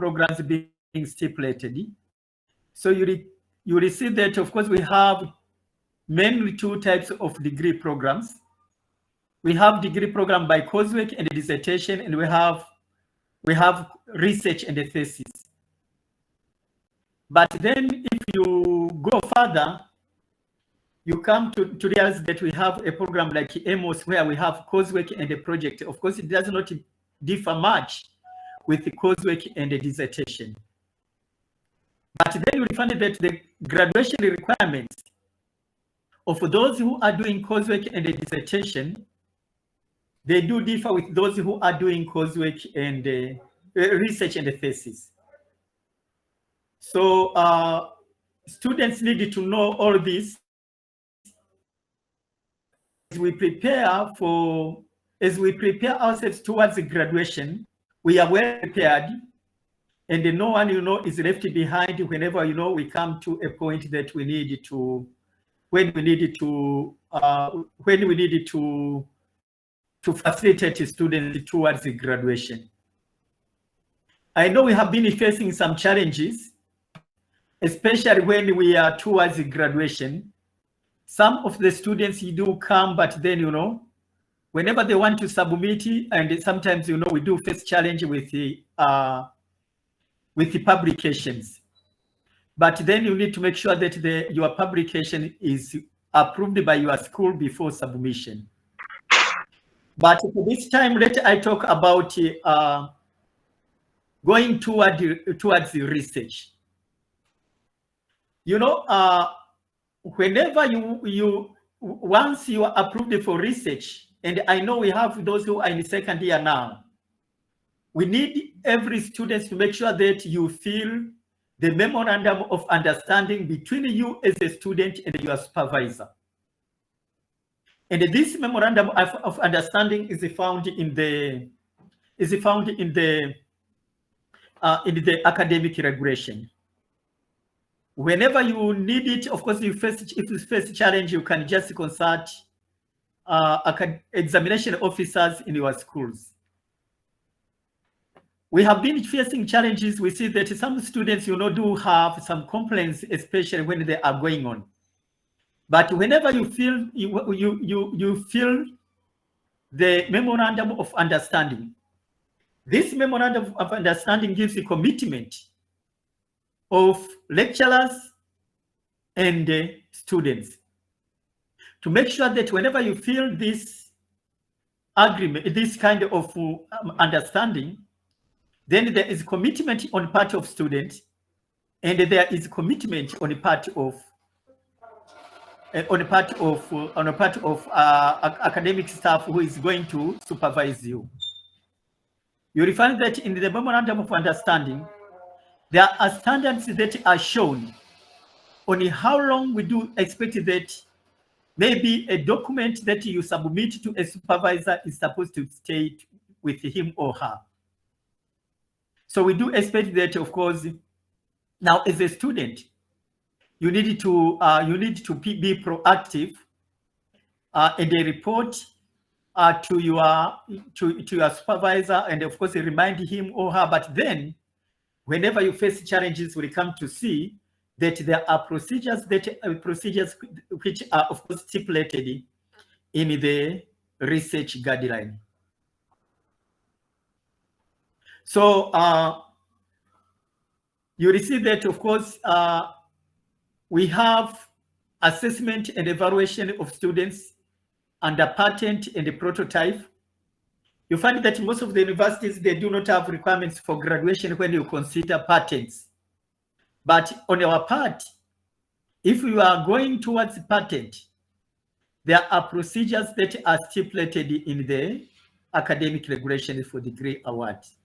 programs being stipulated. So you will see that, of course, we have mainly two types of degree programs. We have degree program by coursework and dissertation, and we have research and a thesis. But then if you go further, you come to realize that we have a program like AMOS where we have coursework and a project. Of course, it does not differ much with the coursework and the dissertation. But then you will find that the graduation requirements of those who are doing coursework and the dissertation, they do differ with those who are doing coursework and research and the thesis. So students need to know all this. As we prepare ourselves towards the graduation, we are well prepared, and no one, is left behind whenever, we come to a point that we need to, when we need to facilitate students towards the graduation. I know we have been facing some challenges, especially when we are towards the graduation. Some of the students do come, but then, whenever they want to submit, and sometimes, we do face challenge with the publications. But then you need to make sure that your publication is approved by your school before submission. But for this time, I talk about going towards the research. Whenever once you are approved for research, and I know we have those who are in the second year now, we need every student to make sure that you fill the memorandum of understanding between you as a student and your supervisor. And this memorandum of understanding is found in the academic regulation. Whenever you need it, of course, if you face a challenge, you can just consult examination officers in your schools. We have been facing challenges. We see that some students, do have some complaints, especially when they are going on. But whenever you feel you feel the memorandum of understanding, this memorandum of understanding gives a commitment of lecturers and students to make sure that whenever you feel this agreement, this kind of understanding, then there is commitment on part of students, and there is commitment on the part of academic staff who is going to supervise you. You will find that in the memorandum of understanding, there are standards that are shown on how long we do expect that maybe a document that you submit to a supervisor is supposed to stay with him or her. So we do expect that, of course. Now, as a student, you need to be proactive and a report to your supervisor, and of course remind him or her. But then, whenever you face challenges, we come to see that there are procedures which are, of course, stipulated in the research guideline. So you will see that, of course, we have assessment and evaluation of students under patent and the prototype. You find that most of the universities, they do not have requirements for graduation when you consider patents. But on our part, if you are going towards patent, there are procedures that are stipulated in the academic regulation for degree awards.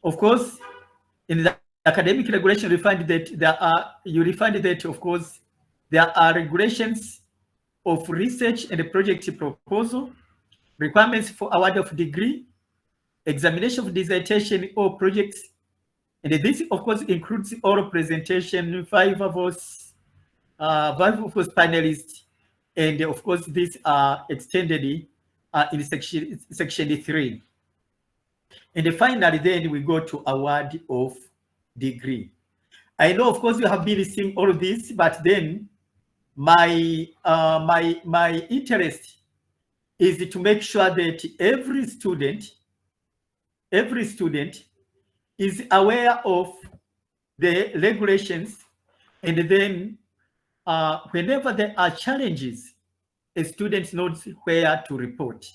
Of course, in the academic regulation, you find that of course, there are regulations of research and project proposal, requirements for award of degree, examination of dissertation or projects, and this, of course, includes oral presentation, five of us panelists, and of course, these are extended in section 3. And finally, then we go to award of degree. I know, of course, you have been seeing all of this, but then my interest is to make sure that every student is aware of the regulations, and then whenever there are challenges, a student knows where to report.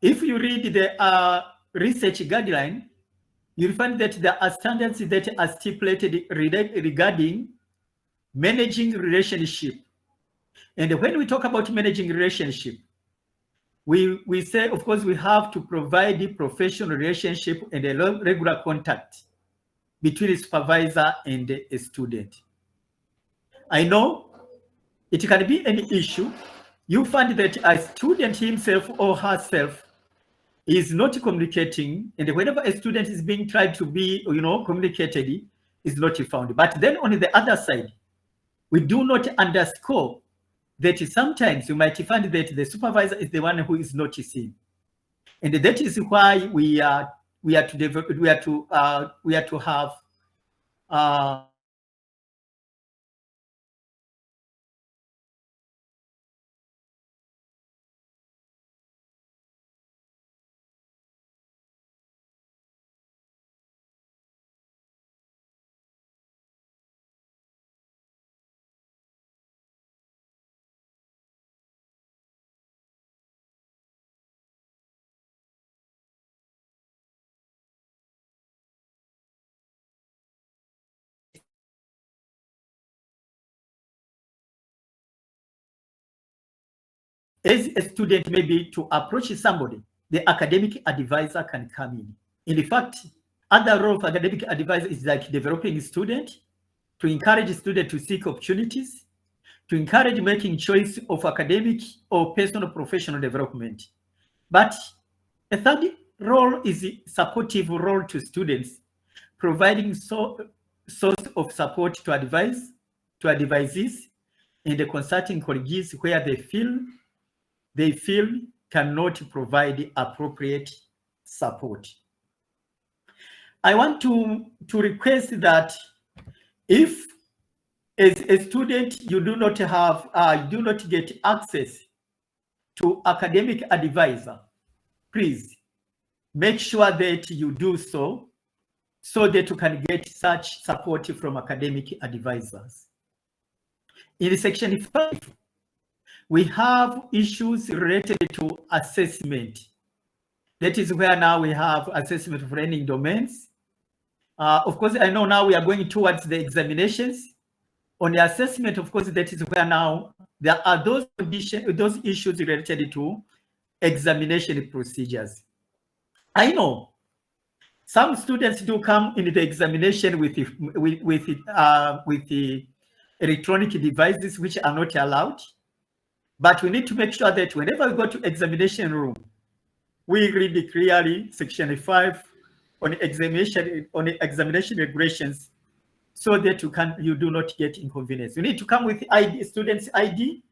If you read the research guideline, you'll find that there are standards that are stipulated regarding managing relationship. And when we talk about managing relationship, we say, of course, we have to provide the professional relationship and a regular contact between a supervisor and a student. I know it can be any issue. You find that a student himself or herself is not communicating, and whenever a student is being tried to be, communicated, is not found. But then on the other side, we do not underscore that sometimes you might find that the supervisor is the one who is noticing, and that is why we are to develop, we are to have as a student maybe to approach somebody, the academic advisor can come in. In fact, other role of academic advisor is like developing student, to encourage student to seek opportunities, to encourage making choice of academic or personal professional development. But a third role is a supportive role to students, providing source of support to advisees, and the consulting colleagues where they feel cannot provide appropriate support. I want to request that if as a student you do not get access to academic advisor, please make sure that you do so that you can get such support from academic advisors. In section 5, we have issues related to assessment. That is where now we have assessment of learning domains. Of course, I know now we are going towards the examinations. On the assessment, of course, that is where now there are those issues related to examination procedures. I know some students do come in the examination with the electronic devices which are not allowed. But we need to make sure that whenever we go to examination room, we read clearly section 5 on examination regulations, so that you do not get inconvenience. You need to come with ID, student's ID.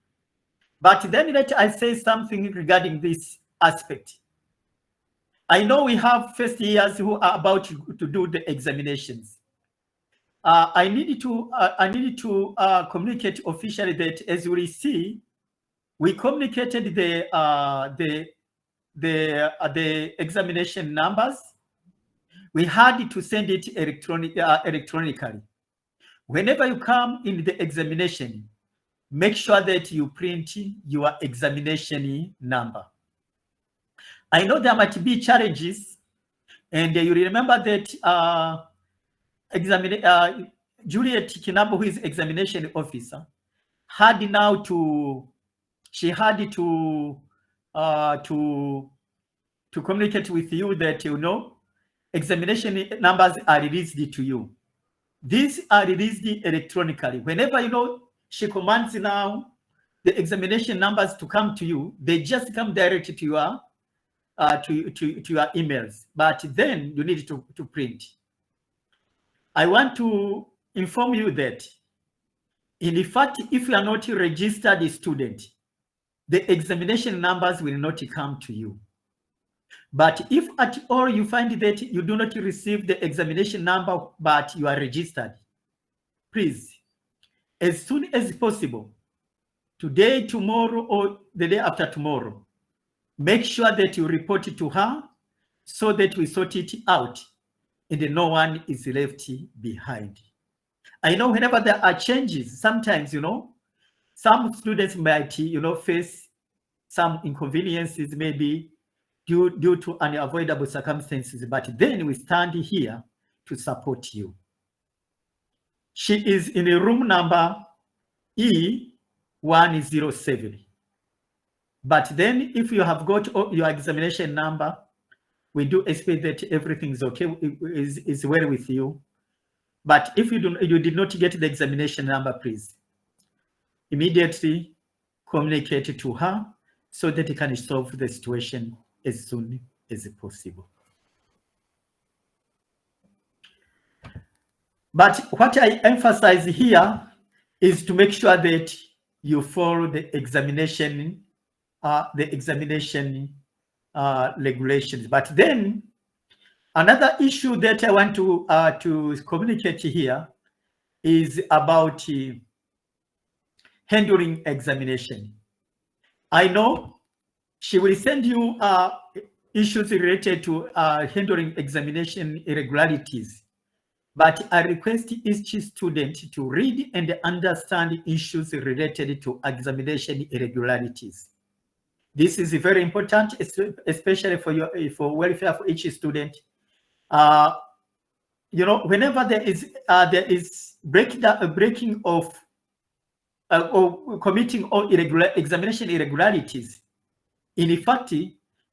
But then let I say something regarding this aspect. I know we have first years who are about to do the examinations. I need to communicate officially that, as you will see, we communicated the examination numbers. We had to send it electronically. Whenever you come in the examination, make sure that you print your examination number. I know there might be challenges, and you remember that Juliet Kinabo, who is examination officer, had to communicate with you that, examination numbers are released to you. These are released electronically. Whenever, she commands now the examination numbers to come to you, they just come directly to your your emails. But then you need to print. I want to inform you that, in fact, if you are not a registered student, the examination numbers will not come to you. But if at all you find that you do not receive the examination number, but you are registered, please, as soon as possible, today, tomorrow, or the day after tomorrow, make sure that you report it to her so that we sort it out and no one is left behind. I know whenever there are changes, sometimes, some students might, face some inconveniences, maybe due to unavoidable circumstances, but then we stand here to support you. She is in a room number E107. But then if you have got your examination number, we do expect that everything is okay, is well with you. But if you did not get the examination number, please immediately communicate to her so that you can solve the situation as soon as possible. But what I emphasize here is to make sure that you follow the examination regulations. But then another issue that I want to communicate here is about handling examination. I know she will send you issues related to handling examination irregularities, but I request each student to read and understand issues related to examination irregularities. This is very important, especially for welfare for each student. Whenever there is breaking of or committing all examination irregularities, in fact,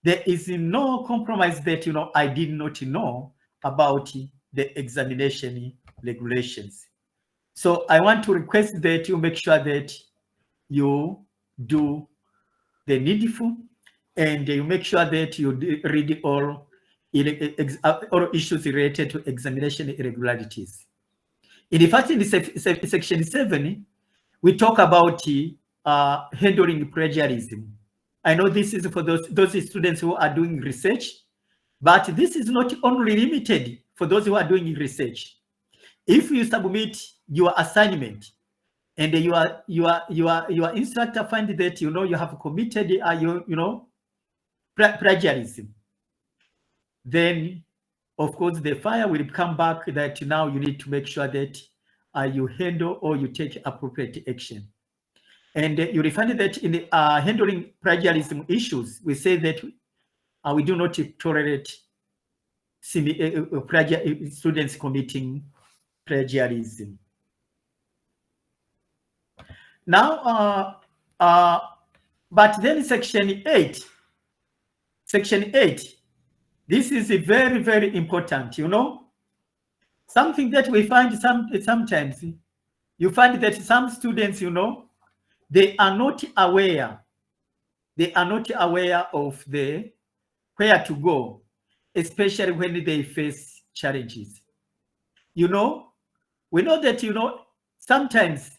there is no compromise that I did not know about the examination regulations. So I want to request that you make sure that you do the needful and you make sure that you read all issues related to examination irregularities. In fact, in section 7, we talk about handling plagiarism. I know this is for those students who are doing research, but this is not only limited for those who are doing research. If you submit your assignment and your instructor finds that you have committed plagiarism, then of course the fire will come back that now you need to make sure that you handle or you take appropriate action. And you will find that in handling plagiarism issues, we say that we do not tolerate students committing plagiarism. Now, but then section 8, this is very, very important, something that we find sometimes, you find that some students, they are not aware of where to go, especially when they face challenges. We know that, sometimes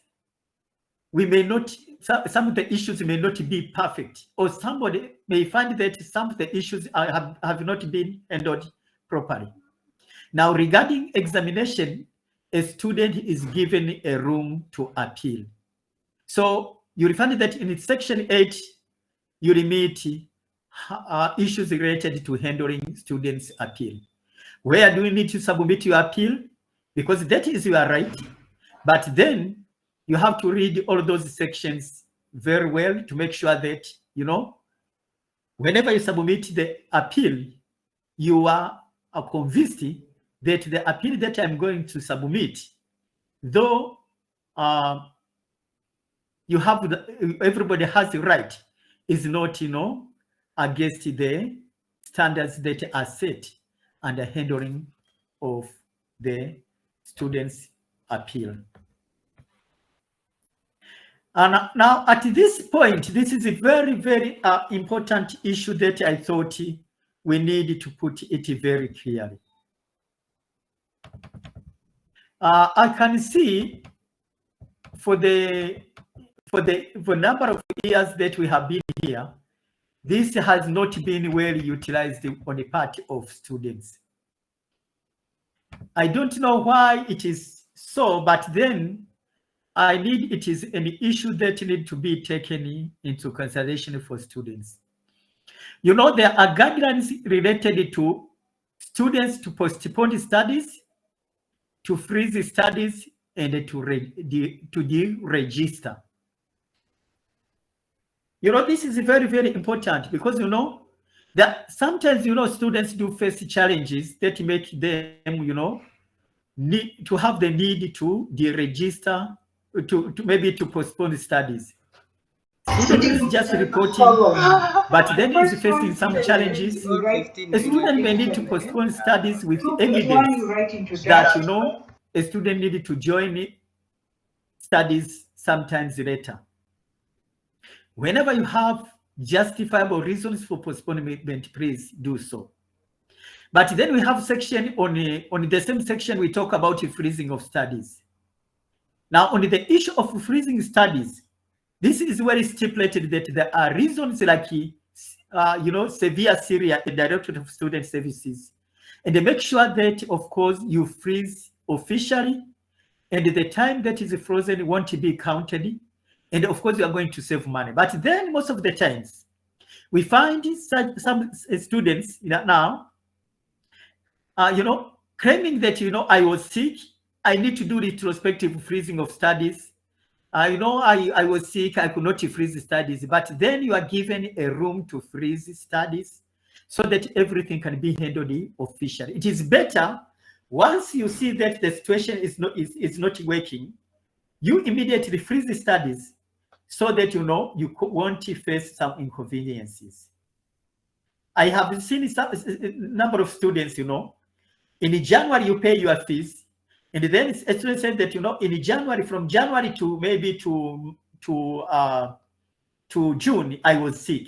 we may not, some of the issues may not be perfect, or somebody may find that some of the issues have not been handled properly. Now, regarding examination, a student is given a room to appeal. So you will find that in section 8, you meet issues related to handling students' appeal. Where do you need to submit your appeal? Because that is your right. But then you have to read all those sections very well to make sure that, whenever you submit the appeal, you are convinced that the appeal that I'm going to submit, though everybody has the right, is not, against the standards that are set under handling of the students' appeal. And now at this point, this is a very, very important issue that I thought we need to put it very clearly. I can see for the number of years that we have been here, this has not been well utilized on the part of students. I don't know why it is so, but then it is an issue that need to be taken into consideration for students. You know, there are guidelines related to students to postpone studies, to freeze studies, and to deregister. You know, this is very, very important because, you know, that sometimes, you know, students do face challenges that make them, you know, need to have the need to deregister, to maybe to postpone studies. Student is just reporting, but then is facing some challenges. A student may need to postpone studies with evidence that, you know, a student needed to join studies sometimes later. Whenever you have justifiable reasons for postponement, please do so. But then we have section on the same section, we talk about the freezing of studies. Now, on the issue of freezing studies, this is where it's stipulated that there are reasons like, you know, severe Syria, the Directorate of Student Services. And they make sure that, of course, you freeze officially, and the time that is frozen won't be counted. And of course, you are going to save money. But then most of the times, we find some students now, you know, claiming that, you know, I was sick, I need to do retrospective freezing of studies. You know, I was sick, I could not freeze studies. But then you are given a room to freeze studies so that everything can be handled officially. It is better once you see that the situation is not working, you immediately freeze the studies so that, you know, you won't face some inconveniences. I have seen a number of students, you know, in January you pay your fees, and then a student said that, you know, in January, from January to maybe to June, I was sick,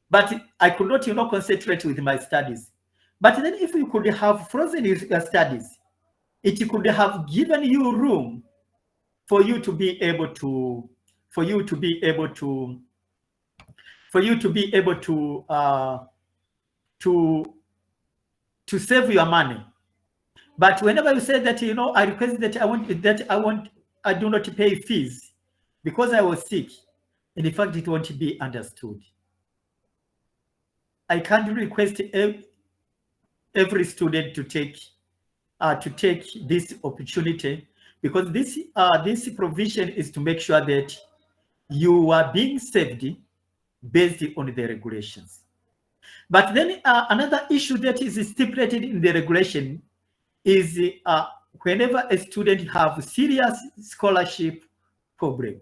but I could not, you know, concentrate with my studies. But then if you could have frozen your studies, it could have given you room for you to be able to save your money. But whenever you say that, you know, I request that I do not pay fees because I was sick, and in fact, it won't be understood. I can't request every student to take this opportunity, because this provision is to make sure that you are being saved based on the regulations. But then another issue that is stipulated in the regulation is whenever a student have serious scholarship problem.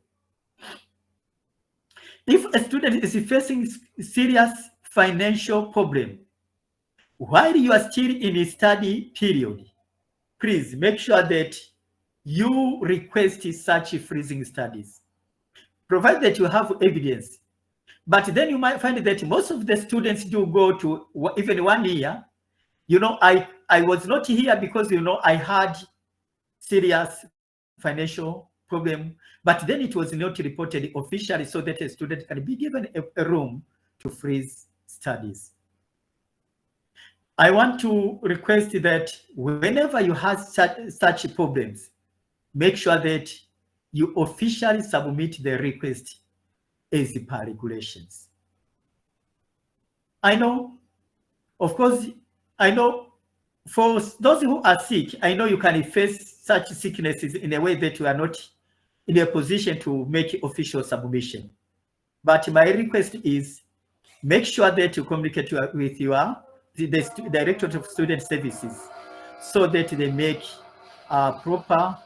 If a student is facing serious financial problem while you are still in a study period, please make sure that you request such freezing studies, provided that you have evidence. But then you might find that most of the students do go to even 1 year. You know, I was not here because, you know, I had serious financial problem, but then it was not reported officially so that a student can be given a room to freeze studies. I want to request that whenever you have such problems, make sure that you officially submit the request as per regulations. I know, of course, I know for those who are sick, I know you can face such sicknesses in a way that you are not in a position to make official submission. But my request is make sure that you communicate with the Directorate of Student Services so that they make proper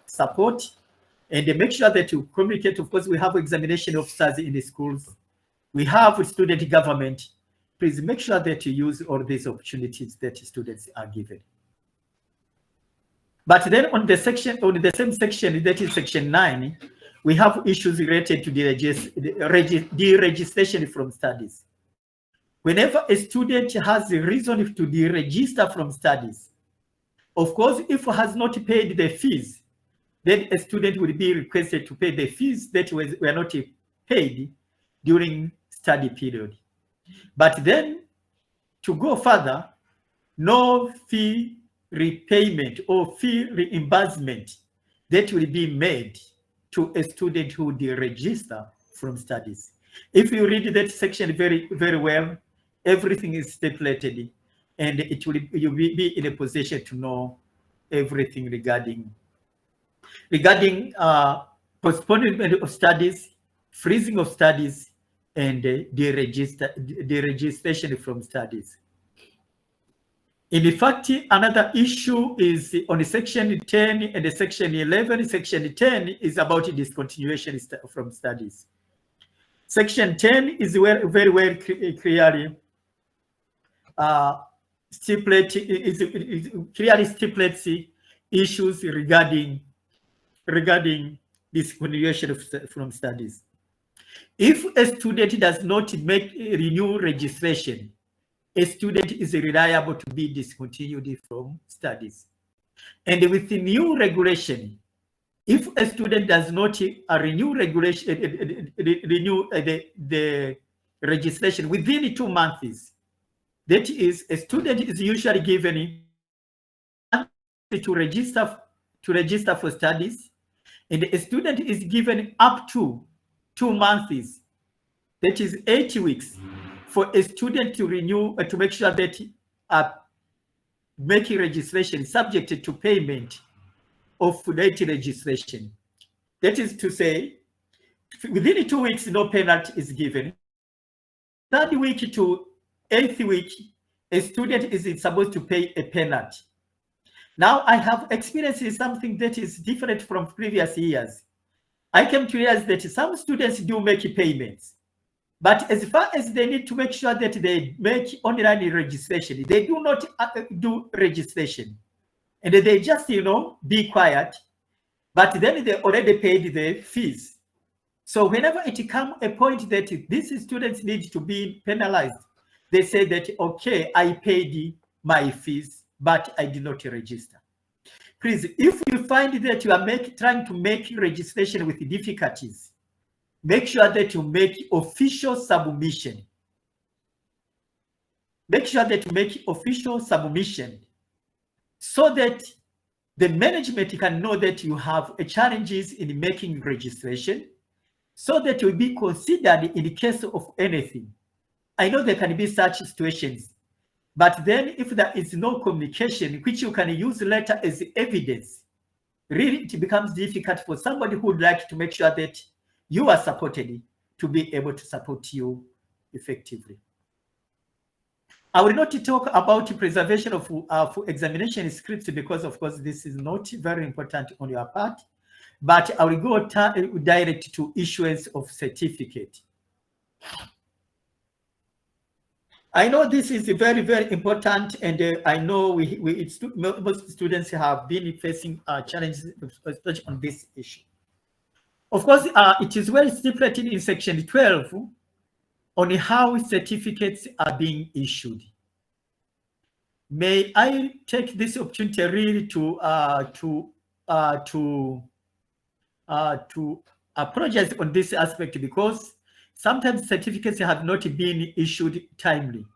support, and they make sure that you communicate. Of course, we have examination officers in the schools. We have student government. Please make sure that you use all these opportunities that students are given. But then on the same section, that is section 9, we have issues related to deregistration from studies. Whenever a student has a reason to deregister from studies, of course, if has not paid the fees, then a student will be requested to pay the fees that were not paid during study period. But then to go further, no fee repayment or fee reimbursement that will be made to a student who deregister from studies. If you read that section very, very well, everything is stipulated, and it will you will be in a position to know everything regarding postponement of studies, freezing of studies, and deregistration from studies. In fact, another issue is on section 10 and section 11. Section 10 is about discontinuation from studies. Section 10 is very well clearly stipulates issues regarding discontinuation from studies. If a student does not renew registration, a student is reliable to be discontinued from studies. And with the new regulation, if a student does not renew the registration within 2 months, that is, a student is usually given to register for studies, and a student is given up to 2 months, that is 8 weeks, for a student to renew, to make sure that making registration subject to payment of that registration. That is to say, within 2 weeks, no penalty is given. 3rd week to 8th week, a student is supposed to pay a penalty. Now, I have experienced something that is different from previous years. I came to realize that some students do make payments, but as far as they need to make sure that they make online registration, they do not do registration. And they just, be quiet, but then they already paid the fees. So whenever it comes a point that these students need to be penalized, they say that, okay, I paid my fees, but I did not register. Please, if you find that you are trying to make registration with difficulties, make sure that you make official submission. Make sure that you make official submission so that the management can know that you have challenges in making registration, so that you will be considered in the case of anything. I know there can be such situations, but then if there is no communication, which you can use later as evidence, really it becomes difficult for somebody who would like to make sure that you are supported to be able to support you effectively. I will not talk about preservation of examination scripts because, of course, this is not very important on your part, but I will go direct to issuance of certificate. I know this is very, very important, and I know most students have been facing challenges, especially on this issue. Of course, it is well stipulated in section 12 on how certificates are being issued. May I take this opportunity really to apologize on this aspect, because sometimes certificates have not been issued timely.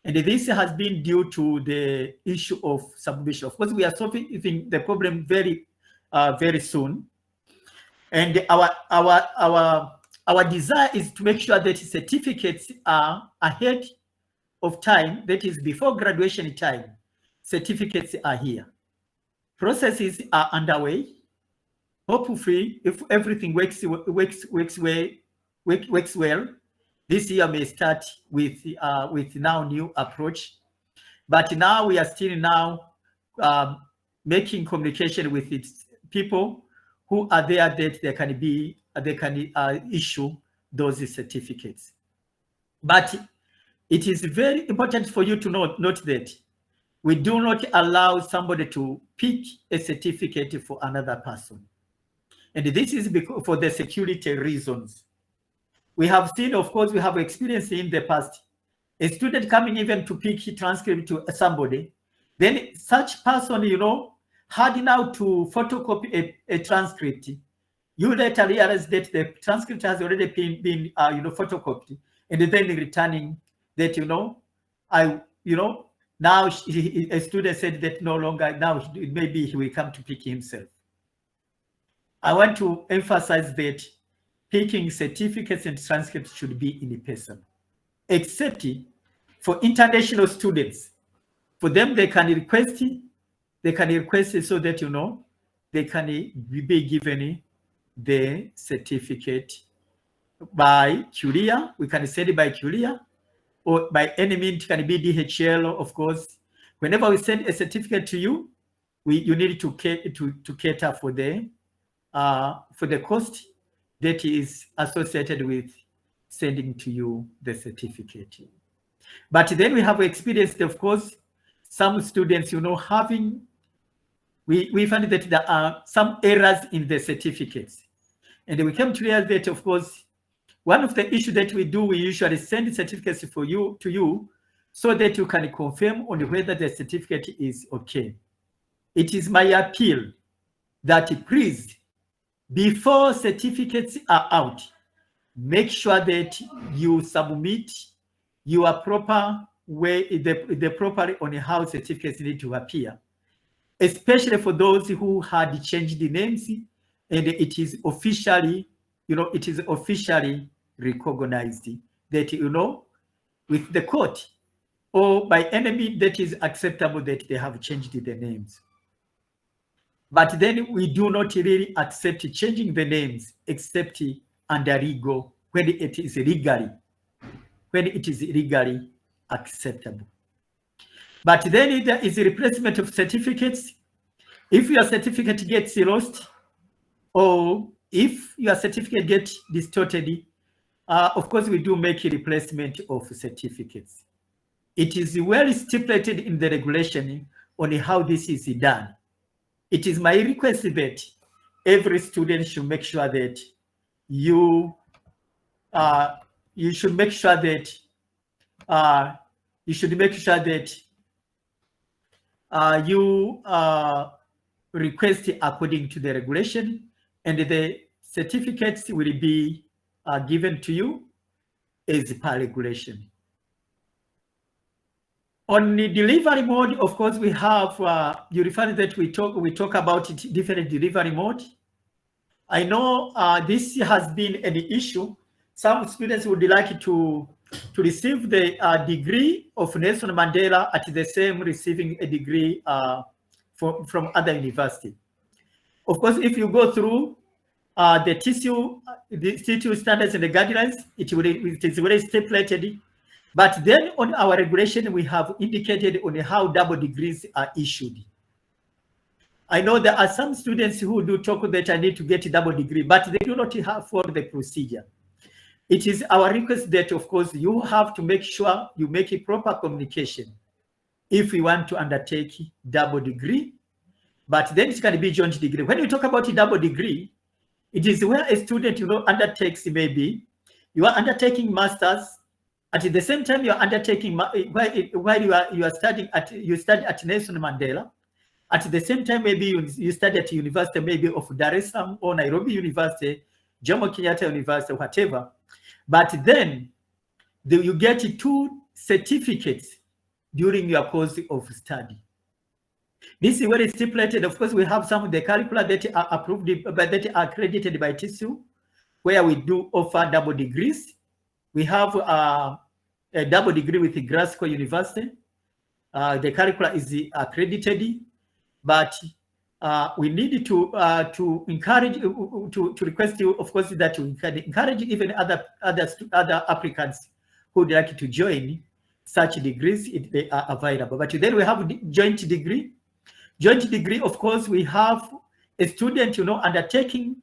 And this has been due to the issue of submission. Of course, we are solving the problem very, very soon. And our desire is to make sure that certificates are ahead of time, that is before graduation time. Certificates are here. Processes are underway. Hopefully, if everything works well, this year may start with now new approach. But now we are still making communication with its people who are there that they can issue those certificates. But it is very important for you to note that we do not allow somebody to pick a certificate for another person. And this is because for the security reasons. We have seen, of course, we have experienced in the past, a student coming even to pick a transcript to somebody, then such person, had now to photocopy a transcript You later realize that the transcript has already been photocopied, and then returning that, now a student said that no longer, now maybe he will come to pick himself. I want to emphasize that picking certificates and transcripts should be in person, except for international students. For them, they can request it so that, they can be given the certificate by courier. We can send it by courier, or by any means. It can be DHL, of course. Whenever we send a certificate to you, you need to cater for the cost that is associated with sending to you the certificate. But then we have experienced, of course, some students, we find that there are some errors in the certificates. And we came to realize that, of course, one of the issues that we usually send certificates to you so that you can confirm on whether the certificate is okay. It is my appeal that please, before certificates are out, make sure that you submit your proper way, the proper on how certificates need to appear, especially for those who had changed the names and it is officially, recognized that, with the court or by any means that is acceptable that they have changed the names. But then we do not really accept changing the names except under legal, when it is legally acceptable. But then there is a replacement of certificates. If your certificate gets lost, or if your certificate gets distorted, of course we do make a replacement of certificates. It is well stipulated in the regulation on how this is done. It is my request that every student should make sure that you should make sure that you request according to the regulation, and the certificates will be given to you as per regulation. On the delivery mode, of course, we have, you refer that we talk about it, different delivery mode. I know this has been an issue. Some students would like to receive the degree of Nelson Mandela at the same receiving a degree from other university. Of course, if you go through the TCU standards and the guidelines, it is very stipulated. But then on our regulation, we have indicated on how double degrees are issued. I know there are some students who do talk that I need to get a double degree, but they do not follow the procedure. It is our request that, of course, you have to make sure you make a proper communication if you want to undertake double degree, but then it can be joint degree. When we talk about a double degree, it is where a student, undertakes, maybe you are undertaking masters. At the same time, you are undertaking while you are studying at Nelson Mandela. At the same time, maybe you study at university, maybe of Dar es Salaam or Nairobi University, Jomo Kenyatta University, whatever. But then you get 2 certificates during your course of study. This is very stipulated. Of course, we have some of the curricula that are approved, but that are accredited by TCU, where we do offer double degrees. We have a double degree with Glasgow University. The curricula is accredited, but we need to encourage, to request you, of course, that you encourage even other applicants who would like to join such degrees if they are available. But then we have joint degree. Joint degree, of course, we have a student, undertaking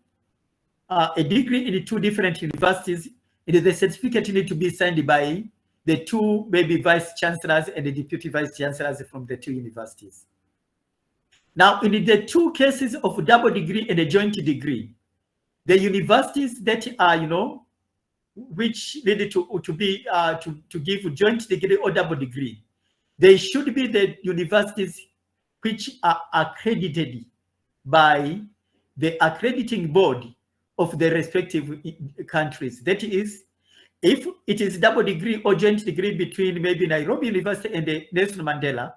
a degree in 2 different universities. The certificate need to be signed by the 2 maybe vice chancellors and the deputy vice chancellors from the 2 universities. Now, in the 2 cases of double degree and a joint degree, the universities that are, which need to give joint degree or double degree, they should be the universities which are accredited by the accrediting board of the respective countries. That is, if it is double degree or joint degree between maybe Nairobi University and the Nelson Mandela,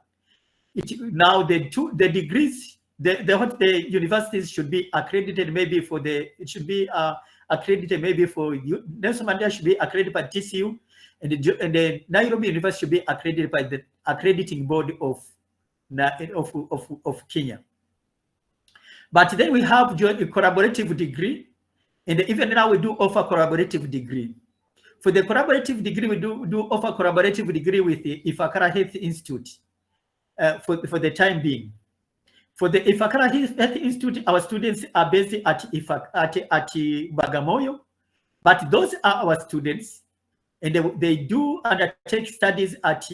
now the degrees, the universities should be accredited maybe for accredited maybe for Nelson Mandela should be accredited by TCU, and the Nairobi University should be accredited by the accrediting board of Kenya. But then we have a collaborative degree, and even now we do offer collaborative degree. For the collaborative degree, we do offer collaborative degree with the Ifakara Health Institute for the time being. For the Ifakara Health Institute, our students are based at Bagamoyo, but those are our students, and they do undertake studies at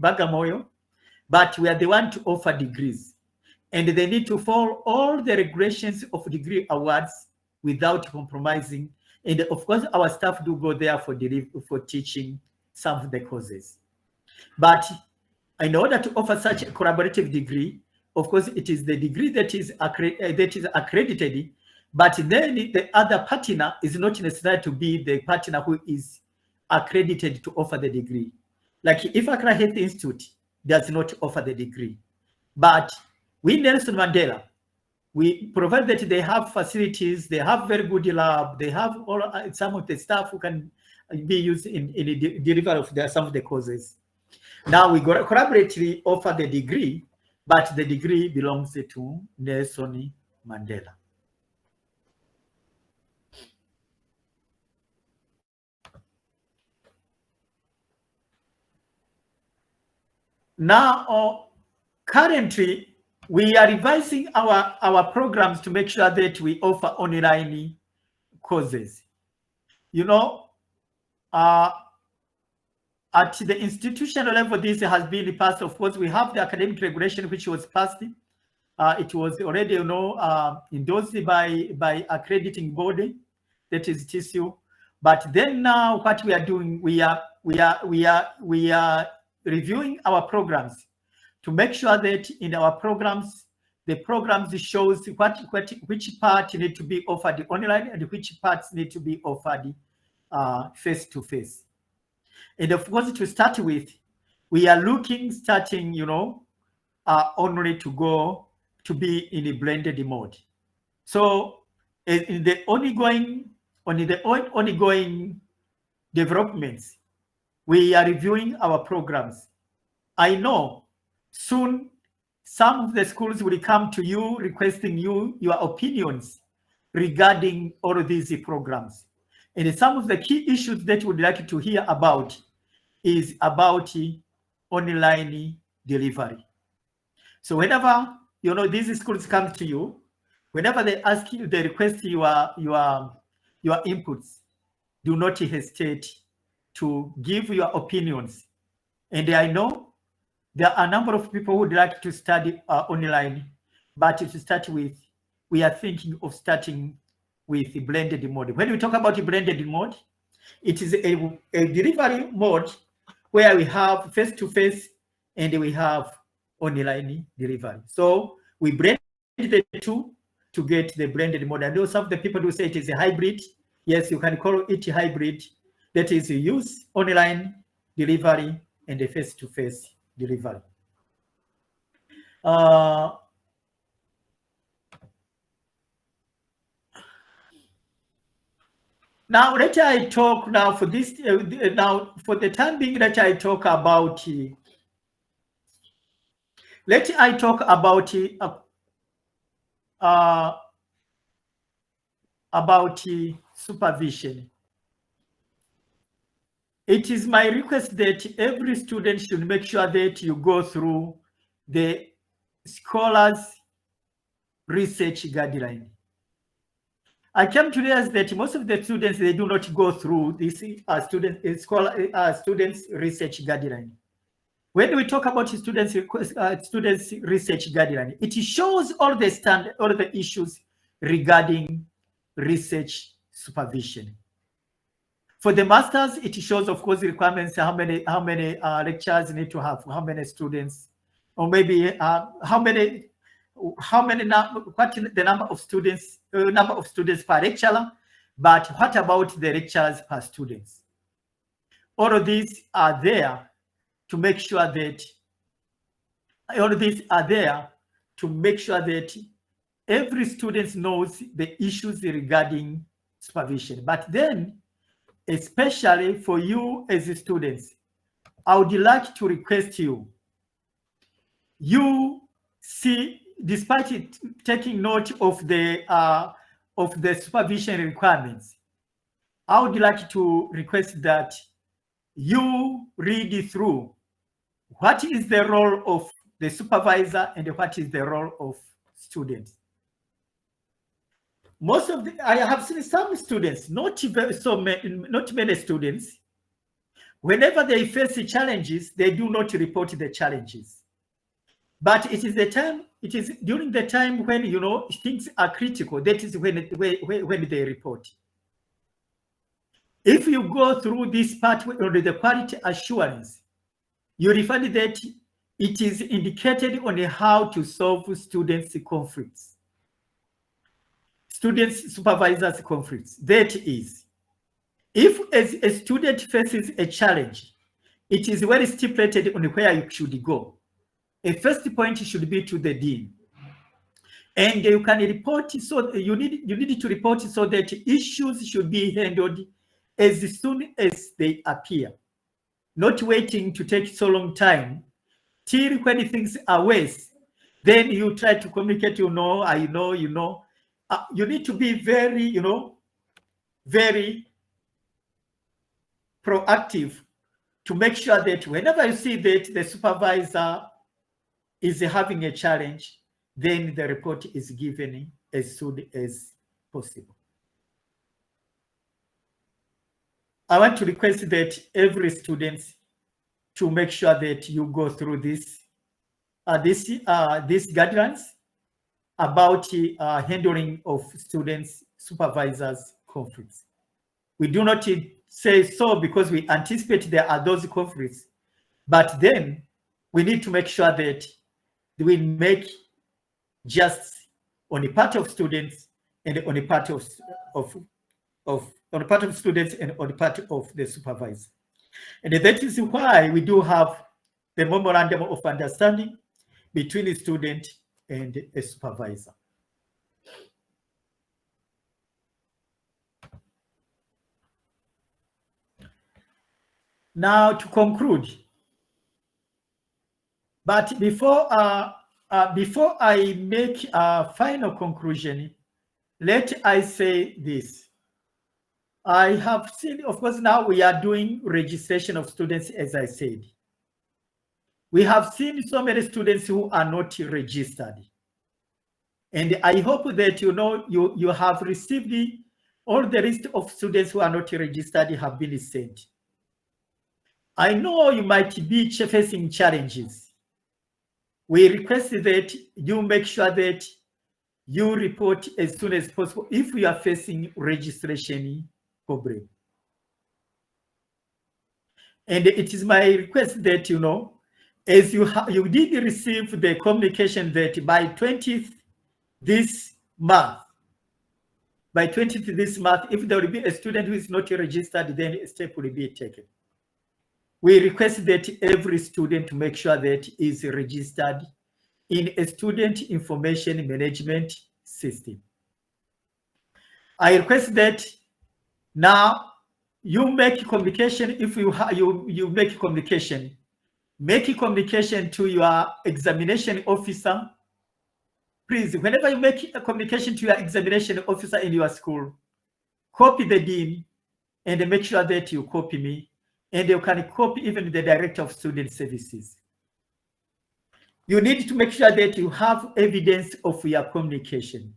Bagamoyo, but we are the one to offer degrees, and they need to follow all the regulations of degree awards without compromising. And of course, our staff do go there for teaching some of the courses. But in order to offer such a collaborative degree, of course, it is the degree that is accredited, but then the other partner is not necessary to be the partner who is accredited to offer the degree. Like if Accra Health Institute does not offer the degree, but we Nelson Mandela, we provide that they have facilities, they have very good lab, they have all some of the staff who can be used in the delivery of some of the courses. Now we collaboratively offer the degree, but the degree belongs to Nelson Mandela. Now, currently, we are revising our programs to make sure that we offer online courses. You know, at the institutional level, this has been passed. Of course, we have the academic regulation, which was passed. It was already, you know, endorsed by accrediting body, that is TCU. But then now, what we are doing, we are reviewing our programs to make sure that in our programs, the programs shows which part need to be offered online and which parts need to be offered face-to-face. And of course, to start with, we are starting, you know, only to go to be in a blended mode. So in the ongoing developments, we are reviewing our programs. I know soon some of the schools will come to you requesting your opinions regarding all of these programs. And some of the key issues that we would like to hear about is about online delivery. So whenever, you know, these schools come to you, whenever they ask you, they request your inputs, do not hesitate to give your opinions. And I know there are a number of people who would like to study online, but to start with, we are thinking of starting with the blended mode. When we talk about the blended mode, it is a delivery mode where we have face-to-face and we have online delivery. So we blend the two to get the blended mode. I know some of the people who say it is a hybrid. Yes, you can call it a hybrid. That is, you use online delivery and a face-to-face delivery. Now, let I talk now for this. Now, for the time being, let I talk about. Let I talk about supervision. It is my request that every student should make sure that you go through the scholars research guideline. I came to realize that most of the students, they do not go through this students research guideline. When we talk about students research guideline, it shows all the issues regarding research supervision. For the masters, it shows, of course, the requirements, how many lectures need to have, how many students, or maybe how many how many, what is the number of students per lecturer, but what about the lecturers per students? All of these are there to make sure that every student knows the issues regarding supervision. But then, especially for you as students, I would like to request you see, despite it taking note of the supervision requirements, I would like to request that you read through what is the role of the supervisor and what is the role of students. I have seen some students, not many students, whenever they face challenges, they do not report the challenges. But it is during the time when, things are critical, that is when they report. If you go through this part on the quality assurance, you will find that it is indicated on how to solve students' conflicts, students' supervisors' conflicts. That is, if as a student faces a challenge, it is well stipulated on where you should go. A first point should be to the dean, and you can report. So you need to report so that issues should be handled as soon as they appear, not waiting to take so long time till when things are worse. Then you try to communicate. You need to be very, very proactive to make sure that whenever you see that the supervisor is having a challenge, then the report is given as soon as possible. I want to request that every student to make sure that you go through these guidelines about handling of students, supervisors' conflicts. We do not say so because we anticipate there are those conflicts, but then we need to make sure that we make just on the part of students and on the part of students and on the part of the supervisor. And that is why we do have the memorandum of understanding between a student and a supervisor. Now to conclude, but before I make a final conclusion, let I say this. I have seen, of course, now we are doing registration of students, as I said. We have seen so many students who are not registered. And I hope that you have received all the list of students who are not registered have been sent. I know you might be facing challenges. We request that you make sure that you report as soon as possible if you are facing registration problem. And it is my request that, as you did receive the communication that by 20th this month, if there will be a student who is not registered, then a step will be taken. We request that every student to make sure that is registered in a student information management system. I request that now you make communication. If you make communication to your examination officer. Please, whenever you make a communication to your examination officer in your school, copy the dean and make sure that you copy me, and you can copy even the director of student services. You need to make sure that you have evidence of your communication.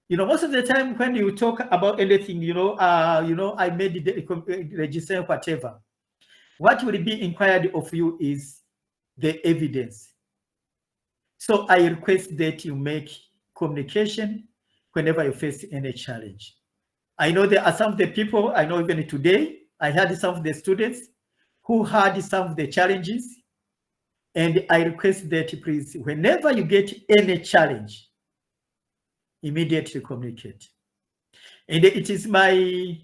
Most of the time when you talk about anything, I made the registration, whatever. What will be inquired of you is the evidence. So I request that you make communication whenever you face any challenge. I know there are some of the people, I know even today, I had some of the students who had some of the challenges. And I request that please, whenever you get any challenge, immediately communicate. And it is my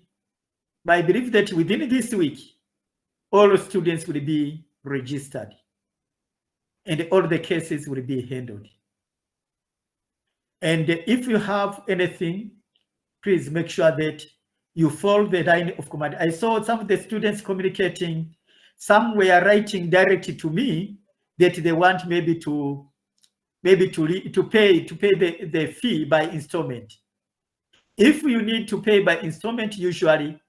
belief that within this week, all students will be registered and all the cases will be handled. And if you have anything, please make sure that you follow the line of command. I saw some of the students communicating. Some were writing directly to me that they want maybe to pay the fee by installment. If you need to pay by installment, usually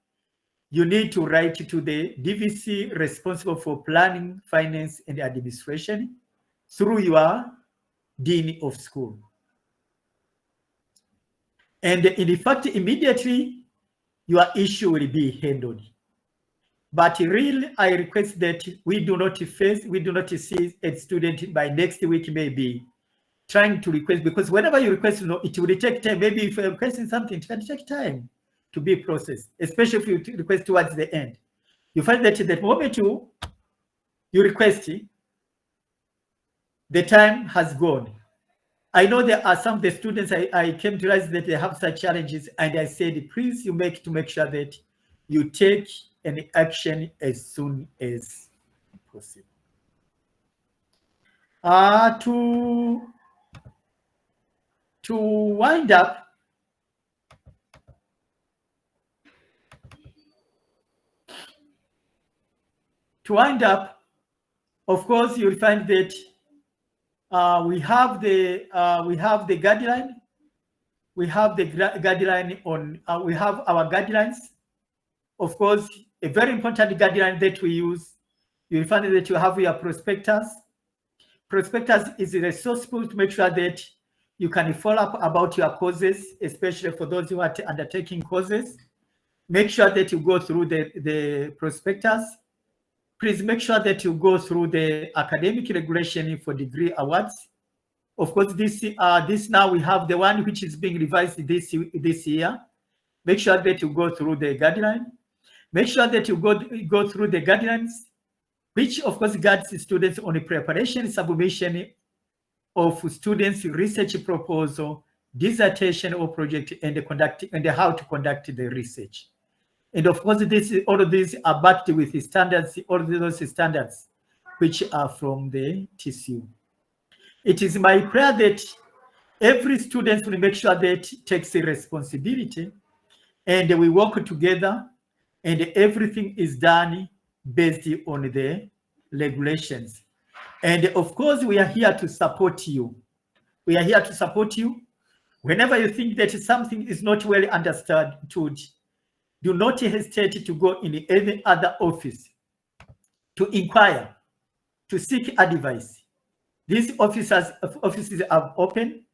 you need to write to the DVC responsible for planning, finance, and administration through your dean of school. And in fact, immediately your issue will be handled. But really, I request that we do not see a student by next week, maybe trying to request, because whenever you request, it will take time. Maybe if you're requesting something, it can take time to be processed, especially if you request towards the end. You find that the moment you request, the time has gone. I know there are some of the students I came to realize that they have such challenges, and I said, please, you make sure that you take any action as soon as possible. To wind up, of course, you'll find that we have the guideline. We have the guideline on. We have our guidelines. Of course, a very important guideline that we use. You'll find that you have your prospectus. Prospectus is resourceful to make sure that you can follow up about your courses, especially for those who are undertaking courses. Make sure that you go through the prospectus. Please make sure that you go through the academic regulation for degree awards. Of course, this now we have the one which is being revised this year. Make sure that you go through the guideline. Make sure that you go through the guidelines, which of course guides students on the preparation, submission of students' research proposal, dissertation or project, and how to conduct the research. And of course, all of these are backed with the standards, all of those standards, which are from the TCU. It is my prayer that every student will make sure that takes a responsibility, and we work together, and everything is done based on the regulations. And of course, we are here to support you. We are here to support you. Whenever you think that something is not well understood, do not hesitate to go in any other office to inquire, to seek advice. These offices are open.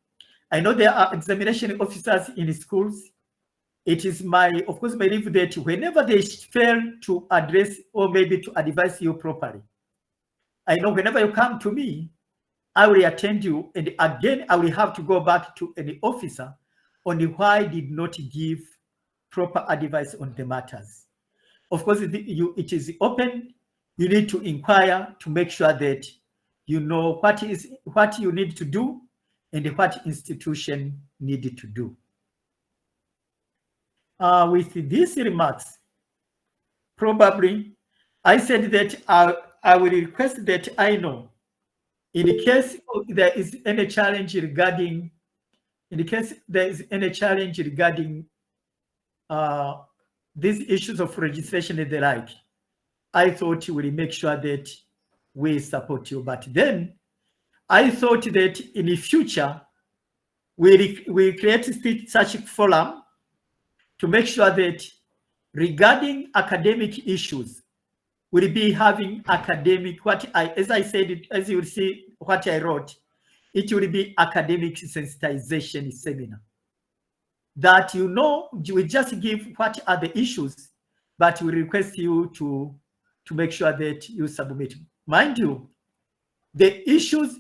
I know there are examination officers in schools. It is of course, my belief that whenever they fail to address or maybe to advise you properly, I know whenever you come to me, I will attend you, and again, I will have to go back to any officer on why did not give proper advice on the matters. Of course, it is open. You need to inquire to make sure that you know what you need to do and what institution needed to do. With these remarks, probably I said that I will request that I know in case there is any challenge regarding, these issues of registration and the like, I thought we will make sure that we support you. But then I thought that in the future, we create such a forum to make sure that regarding academic issues, we'll be having academic, as I said, as you will see what I wrote, it will be academic sensitization seminar. That we just give what are the issues, but we request you to make sure that you submit. Mind you, the issues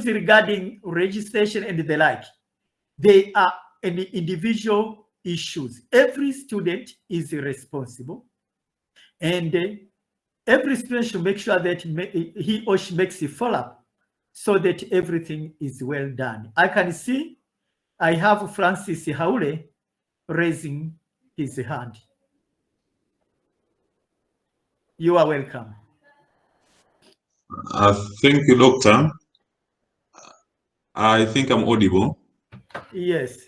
regarding registration and the like, they are individual issues. Every student is responsible, and every student should make sure that he or she makes a follow-up so that everything is well done. I can see I have Francis Haule raising his hand. You are welcome. Thank you, Doctor. I think I'm audible. Yes.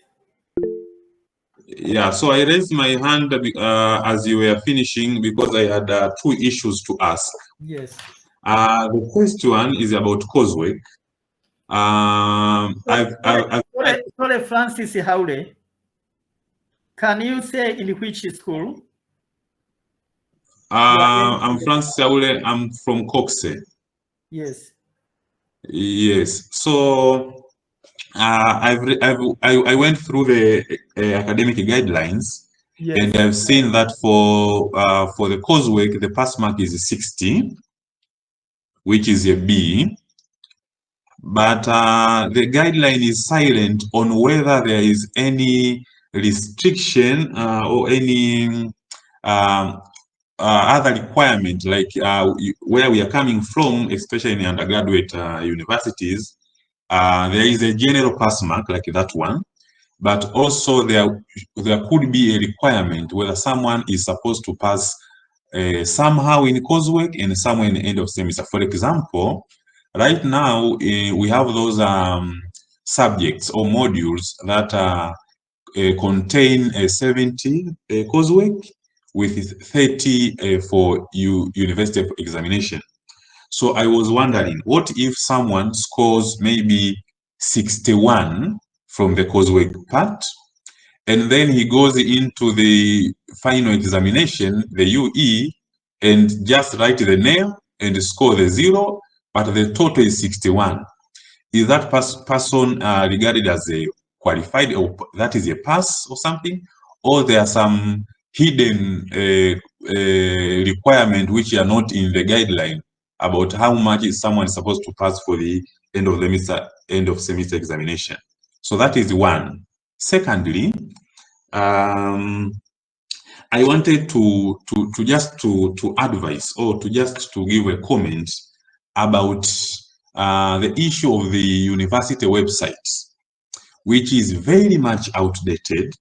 Yeah, so I raised my hand as you were finishing because I had two issues to ask. Yes. The first one is about coursework. Sorry, Francis Haule. Can you say in which school? I'm Francis Saule. I'm from Coxe. Yes. Yes. So I went through the academic guidelines, Yes. and I've seen that for the coursework, the pass mark is 60, which is a B. But the guideline is silent on whether there is any restriction or any other requirement, like where we are coming from, especially in undergraduate universities. There is a general pass mark like that one, but also there could be a requirement whether someone is supposed to pass somehow in coursework and somewhere in the end of semester. For example, right now we have those subjects or modules that contain 70 coursework with 30 for university examination. So I was wondering, what if someone scores maybe 61 from the coursework part, and then he goes into the final examination, the UE, and just write the name and score the 0, but the total is 61. Is that person regarded as a qualified, or that is a pass or something? Or there are some hidden requirement which are not in the guideline about how much is someone supposed to pass for the end of semester examination? So that is one. Secondly, I wanted to just to advise, or to just to give a comment about the issue of the university websites, which is very much outdated.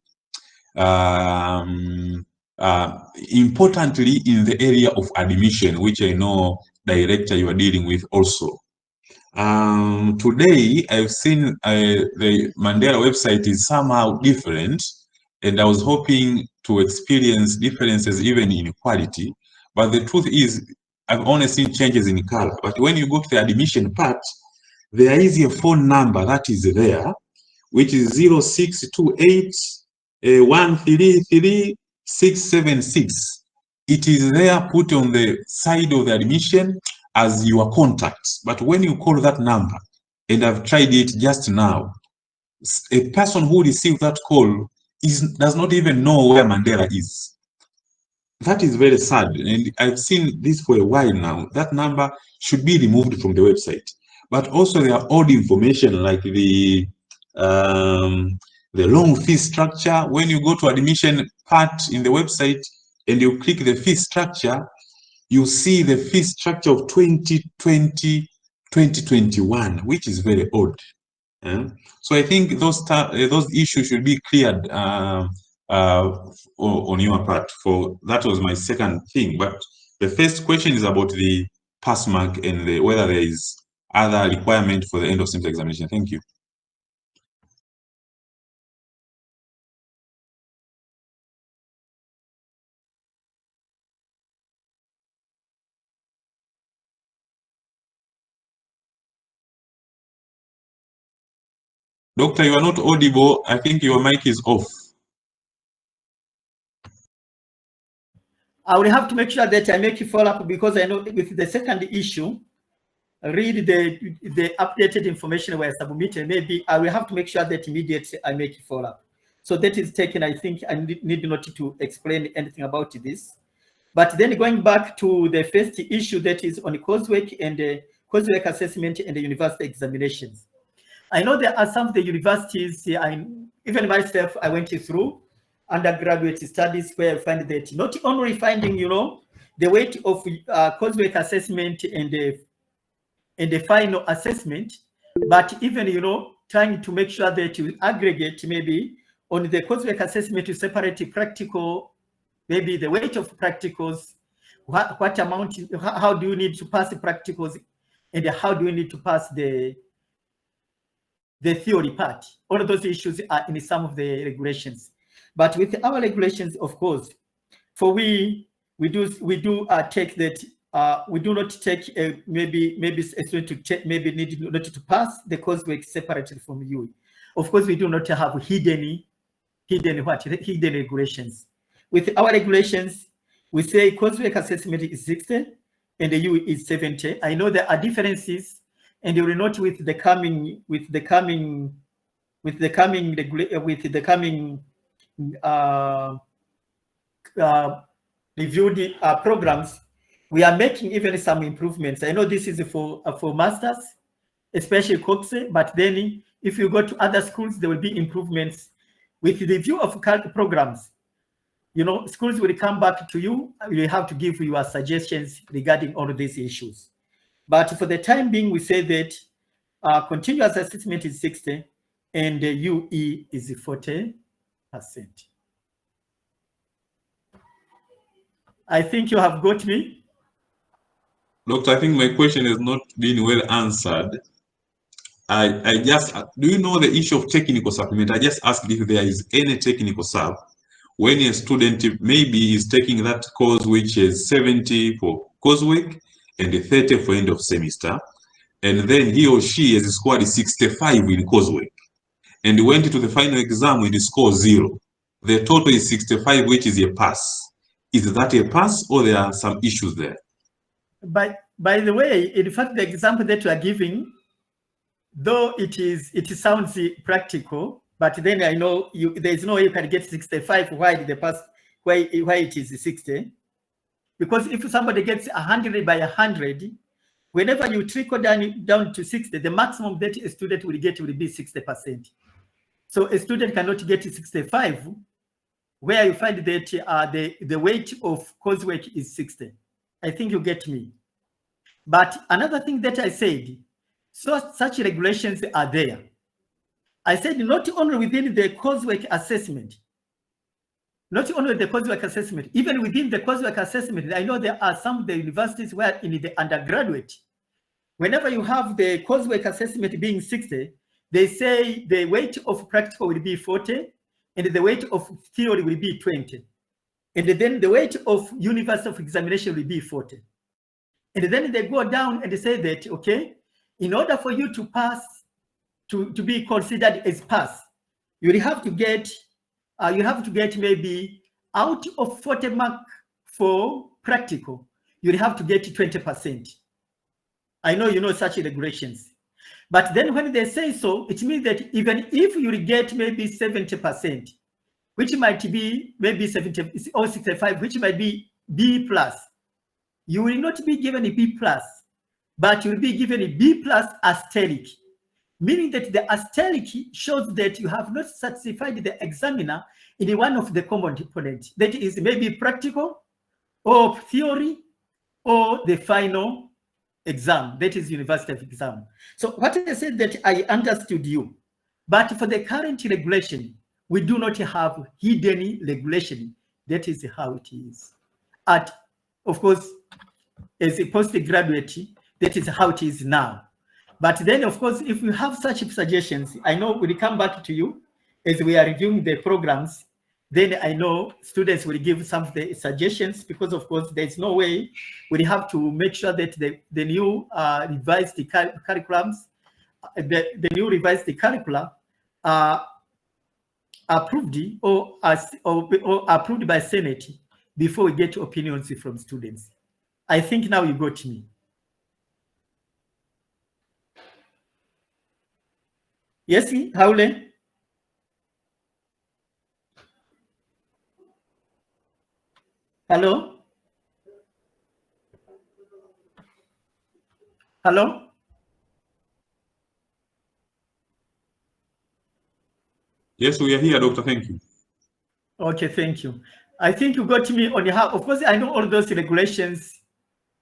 Importantly, in the area of admission, which I know, Director, you are dealing with also. Today, I've seen the Mandela website is somehow different, and I was hoping to experience differences even in quality. But the truth is, I've only seen changes in color. But when you go to the admission part, there is a phone number that is there, which is 0628 133 676. It is there put on the side of the admission as your contact. But when you call that number, and I've tried it just now, a person who received that call does not even know where Mandela is. That is very sad, and I've seen this for a while now. That number should be removed from the website. But also there are odd information like the long fee structure. When you go to admission part in the website and you click the fee structure, you see the fee structure of 2020, 2021, which is very odd. So I think those issues should be cleared on your part. For that was my second thing. But the first question is about the pass mark and whether there is other requirement for the end of semester examination. Thank you. Doctor, you are not audible. I think your mic is off. I will have to make sure that I make a follow-up, because I know with the second issue, read the updated information we are submitting. Maybe I will have to make sure that immediately I make a follow-up. So that is taken. I think I need not to explain anything about this. But then going back to the first issue, that is on coursework and coursework assessment and the university examinations. I know there are some of the universities, even myself, I went through undergraduate studies where I find that not only finding, the weight of coursework assessment and the final assessment, but even, you know, trying to make sure that you aggregate maybe on the coursework assessment to separate practical, maybe the weight of practicals, what amount, how do you need to pass the practicals, and how do you need to pass the theory part. All of those issues are in some of the regulations. But with our regulations, of course, for we do take that, we do not take maybe a student to take, maybe need not to pass the coursework separately from you. Of course, we do not have hidden regulations. With our regulations, we say coursework assessment is 60 and the U is 70. I know there are differences, and you will not with the coming reviewed programs, we are making even some improvements. I know this is for masters, especially COPSE, but then if you go to other schools, there will be improvements with the review of programs. You know, schools will come back to you. You have to give your suggestions regarding all of these issues. But for the time being, we say that continuous assessment is 60 and the UE is 40%. I think you have got me. Doctor, I think my question has not been well answered. I just, do you know the issue of technical supplement? I just asked if there is any technical sub when a student maybe is taking that course which is 70 for coursework and 30 for end of semester, and then he or she has scored 65 in coursework and went to the final exam with score 0. The total is 65, which is a pass. Is that a pass, or there are some issues there? By the way, in fact, the example that you are giving, though it sounds practical, but then I know there is no way you can get 65 why it is 60. Because if somebody gets 100 by 100, whenever you trickle down to 60, the maximum that a student will get will be 60%. So a student cannot get 65, where you find that the weight of coursework is 60. I think you get me. But another thing that I said, so such regulations are there. I said not only within the coursework assessment, even within the coursework assessment, I know there are some of the universities where in the undergraduate, whenever you have the coursework assessment being 60, they say the weight of practical will be 40 and the weight of theory will be 20. And then the weight of universal examination will be 40. And then they go down and they say that, okay, in order for you to pass, to be considered as pass, you will have to get maybe out of 40 mark for practical, you'll have to get 20%. I know you know such regulations. But then when they say so, it means that even if you get maybe 70%, which might be maybe 70 or 65, which might be B plus, you will not be given a B plus, but you will be given a B plus asterisk, meaning that the asterisk shows that you have not satisfied the examiner in one of the common components. That is maybe practical or theory or the final exam, that is university exam. So what I said that I understood you, but for the current regulation, we do not have hidden regulation. That is how it is. Of course, as a postgraduate, that is how it is now. But then, of course, if you have such suggestions, I know we'll come back to you as we are reviewing the programs. Then I know students will give some of the suggestions, because, of course, there's no way we have to make sure that the new revised curriculums, the new revised curricula are approved or approved by Senate before we get opinions from students. I think now you got me. Yes, Haule? Hello? Hello? Yes, we are here, Doctor. Thank you. Okay, thank you. I think you got me on how. Of course, I know all those regulations,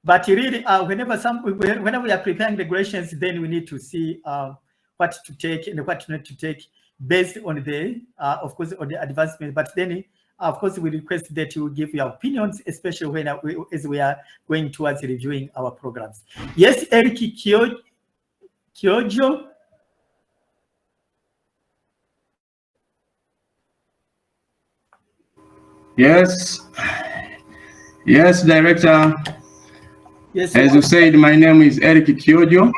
but really, whenever we are preparing regulations, then we need to see what to take and what not to take based on the, of course, on the advancement. But then, of course, we request that you give your opinions, especially when as we are going towards reviewing our programs. Yes, Eric Kyojo. Yes, yes, Director. Yes. As you said, my name is Eric Kyojo.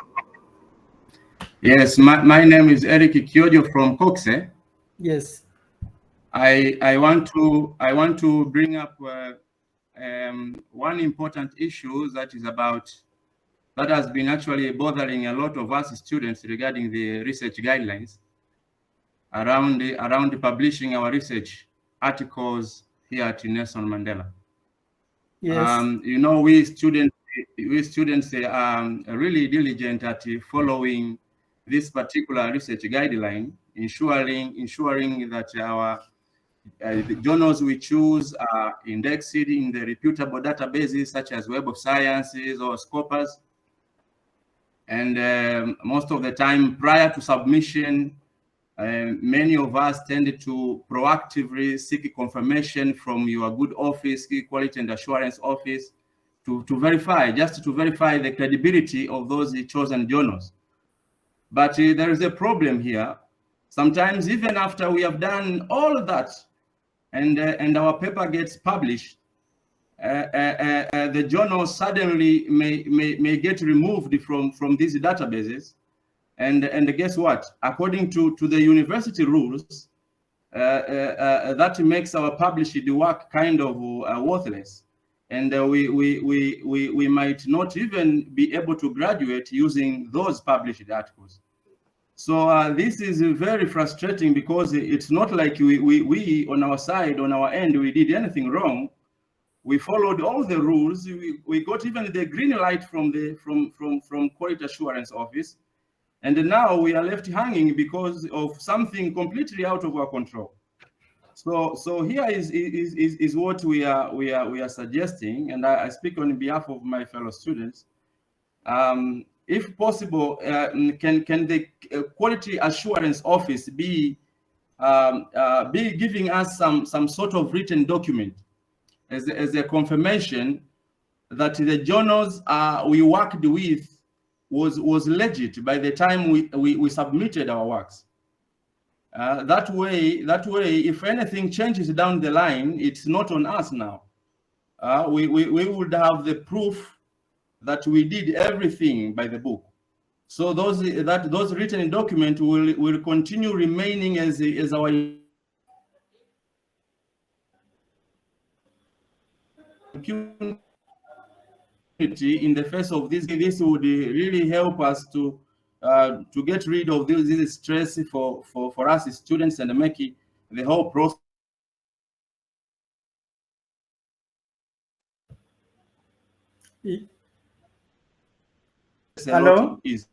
Yes, my name is Eric Kyojo from Kokse. Yes. I want to bring up one important issue that has been actually bothering a lot of us students regarding the research guidelines around publishing our research articles here at Nelson Mandela. Yes. You know, we students are really diligent at following this particular research guideline, ensuring that the journals we choose are indexed in the reputable databases such as Web of Sciences or Scopus. And most of the time prior to submission, many of us tend to proactively seek confirmation from your good office, quality and assurance office, to verify the credibility of those chosen journals. But there is a problem here. Sometimes even after we have done all of that and our paper gets published, the journal suddenly may get removed from these databases. And guess what? According to the university rules, that makes our published work kind of worthless, and we might not even be able to graduate using those published articles. So this is very frustrating, because it's not like we on our side, on our end, we did anything wrong. We followed all the rules. We got even the green light from the from quality assurance office. And now we are left hanging because of something completely out of our control. So here is what we are suggesting, and I speak on behalf of my fellow students. If possible, can the quality assurance office be giving us some sort of written document as a confirmation that the journals we worked with was legit by the time we submitted our works. That way, if anything changes down the line, it's not on us now. We would have the proof that we did everything by the book. So those written documents will continue remaining as our in the face of this. This would really help us to get rid of this stress for us students, and make it, the whole process Hello? is.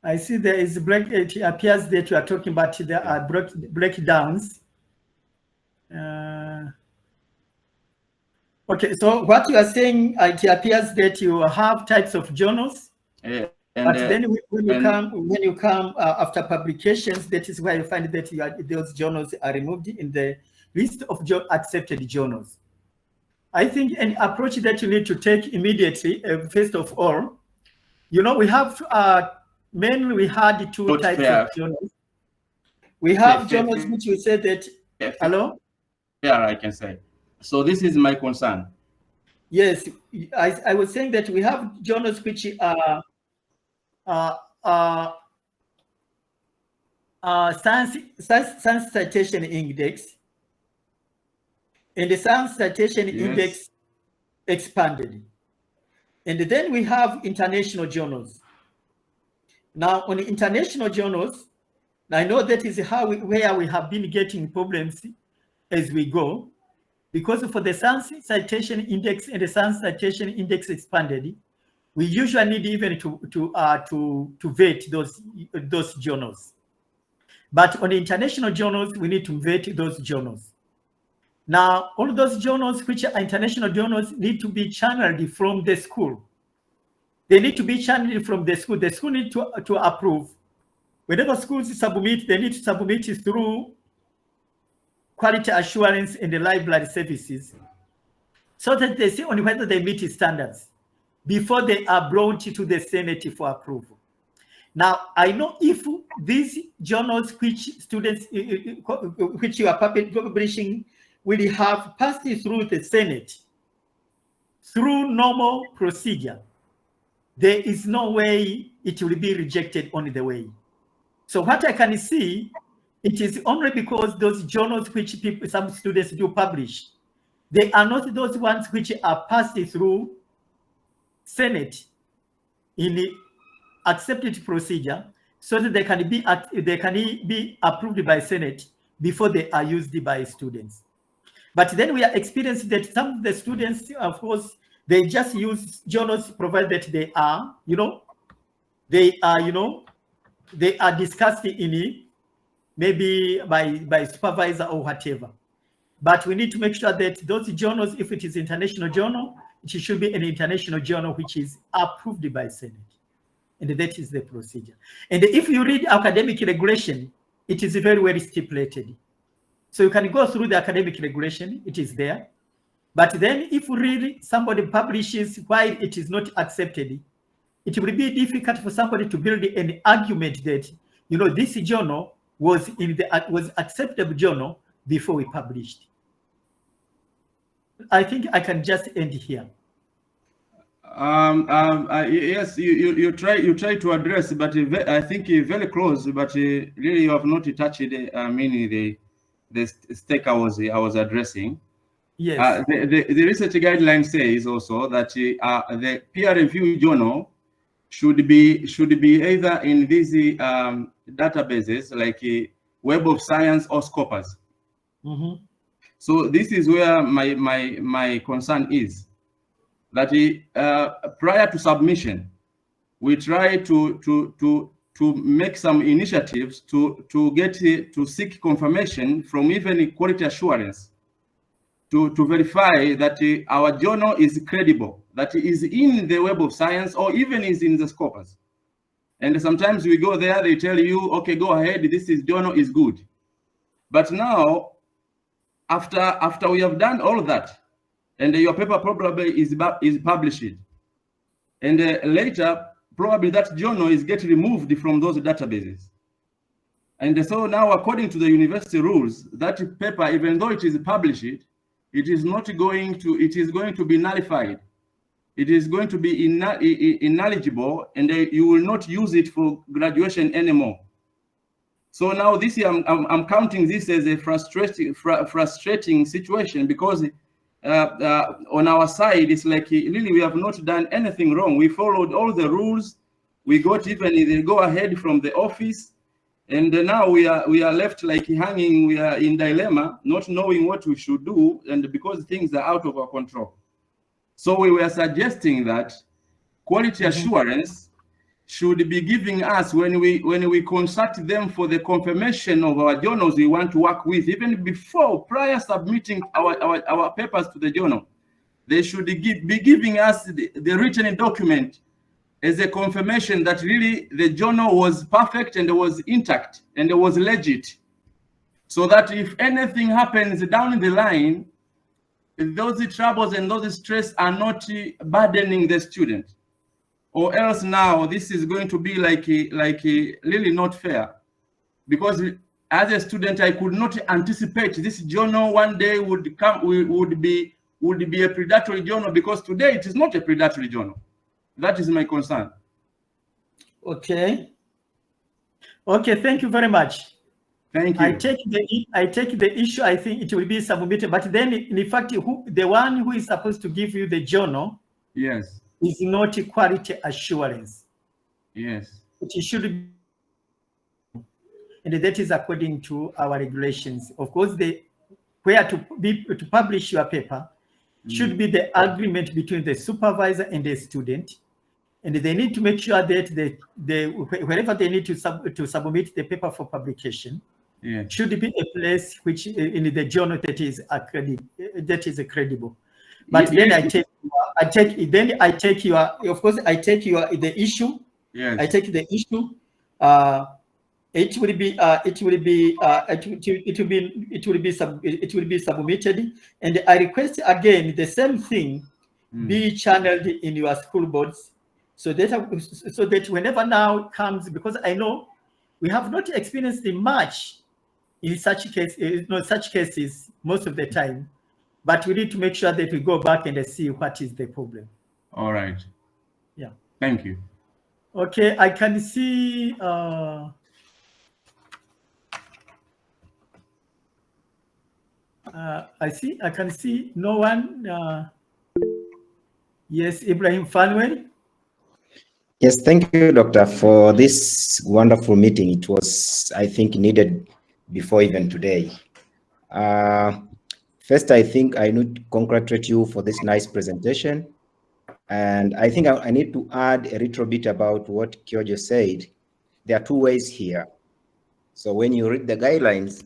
I see there is break. It appears that you are talking about there are breakdowns. Okay, so what you are saying, it appears that you have types of journals, but then when you come after publications, that is where you find that those journals are removed in the list of accepted journals. I think an approach that you need to take immediately, first of all, you know, we have mainly we had two types of journals. We have journals which we say that. Hello? Yeah, I can say. So this is my concern. Yes, I was saying that we have journals which are Science Citation Index, and the Science Citation Index expanded. And then we have international journals. Now, on the international journals, I know that is where we have been getting problems as we go, because for the Science Citation Index and the Science Citation Index expanded, we usually need even to vet those journals. But on the international journals, we need to vet those journals. Now, all those journals which are international journals need to be channeled from the school. They need to be channeled from the school. The school need to approve. Whenever schools submit, they need to submit it through quality assurance in the library services, so that they see on whether they meet standards before they are brought to the Senate for approval. Now, I know if these journals which students, which you are publishing, will have passed through the Senate through normal procedure, there is no way it will be rejected on the way. So what I can see, it is only because those journals which some students do publish, they are not those ones which are passed through Senate in the accepted procedure, so that they can be approved by Senate before they are used by students. But then we are experiencing that some of the students, of course, they just use journals provided that they are, they are discussed in maybe by supervisor or whatever. But we need to make sure that those journals, if it is international journal, it should be an international journal which is approved by Senate. And that is the procedure. And if you read academic regulation, it is very well stipulated. So you can go through the academic regulation, it is there. But then if really somebody publishes while it is not accepted, it will be difficult for somebody to build an argument that, this journal was acceptable journal before we published. I think I can just end here. Yes, you try to address, but I think very close, but really you have not touched the stake I was addressing. Yes. The research guideline says also that the peer review journal should be either in these databases like Web of Science or Scopus. Mm-hmm. So this is where my concern is, that prior to submission, we try to make some initiatives to seek confirmation from even quality assurance to verify that our journal is credible, that is in the Web of Science or even is in the Scopus. And sometimes we go there, they tell you, okay, go ahead, this journal is good. But now, after we have done all that, and your paper probably is published, and later, probably that journal is getting removed from those databases. And so now, according to the university rules, that paper, even though it is published, it is going to be nullified. It is going to be ineligible, and you will not use it for graduation anymore. So now this year, I'm counting this as a frustrating situation, because on our side, it's like really we have not done anything wrong. We followed all the rules. We got even the go ahead from the office, and now we are left like hanging. We are in dilemma, not knowing what we should do, and because things are out of our control. So we were suggesting that quality assurance should be giving us, when we consult them for the confirmation of our journals we want to work with, even prior submitting our papers to the journal, they should be giving us the written document as a confirmation that really the journal was perfect and was intact and it was legit, so that if anything happens down the line, those troubles and those stress are not burdening the student. Or else now this is going to be like really not fair, because as a student I could not anticipate this journal one day would be a predatory journal, because today it is not a predatory journal. That is my concern. Okay. Thank you very much. Thank you. I take the issue. I think it will be submitted, but then in fact, the one who is supposed to give you the journal, yes, is not quality assurance. Yes. It should be, and that is according to our regulations. Of course, where to publish your paper should be the agreement between the supervisor and the student, and they need to make sure that wherever they need to submit the paper for publication, should be a place which in the journal that is credible. But then I take your, of course, I take your the issue. Yes. I take the issue. It will be submitted, and I request again the same thing be channeled in your school boards, so that whenever now comes, because I know we have not experienced much in such cases most of the time, but we need to make sure that we go back and see what is the problem. All right. Yeah. Thank you. Okay, I can see. I can see no one. Yes, Ibrahim Fanwell. Yes, thank you, Doctor, for this wonderful meeting. It was, I think, needed before even today. First, I think I need to congratulate you for this nice presentation. And I think I need to add a little bit about what Kyojo said. There are two ways here. So when you read the guidelines,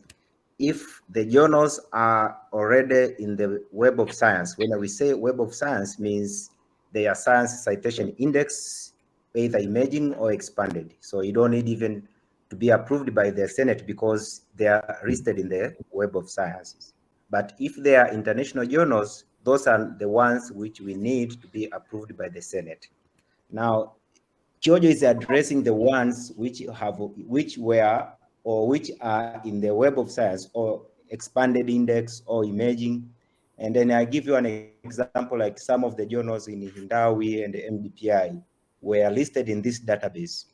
if the journals are already in the Web of Science, when we say Web of Science means they are science citation index, either emerging or expanded. So you don't need even to be approved by the Senate because they are listed in the Web of Sciences. But if they are international journals, those are the ones which we need to be approved by the Senate. Now, Kyojo is addressing the ones which are in the Web of Science or expanded index or emerging. And then I give you an example, like some of the journals in Hindawi and the MDPI were listed in this database,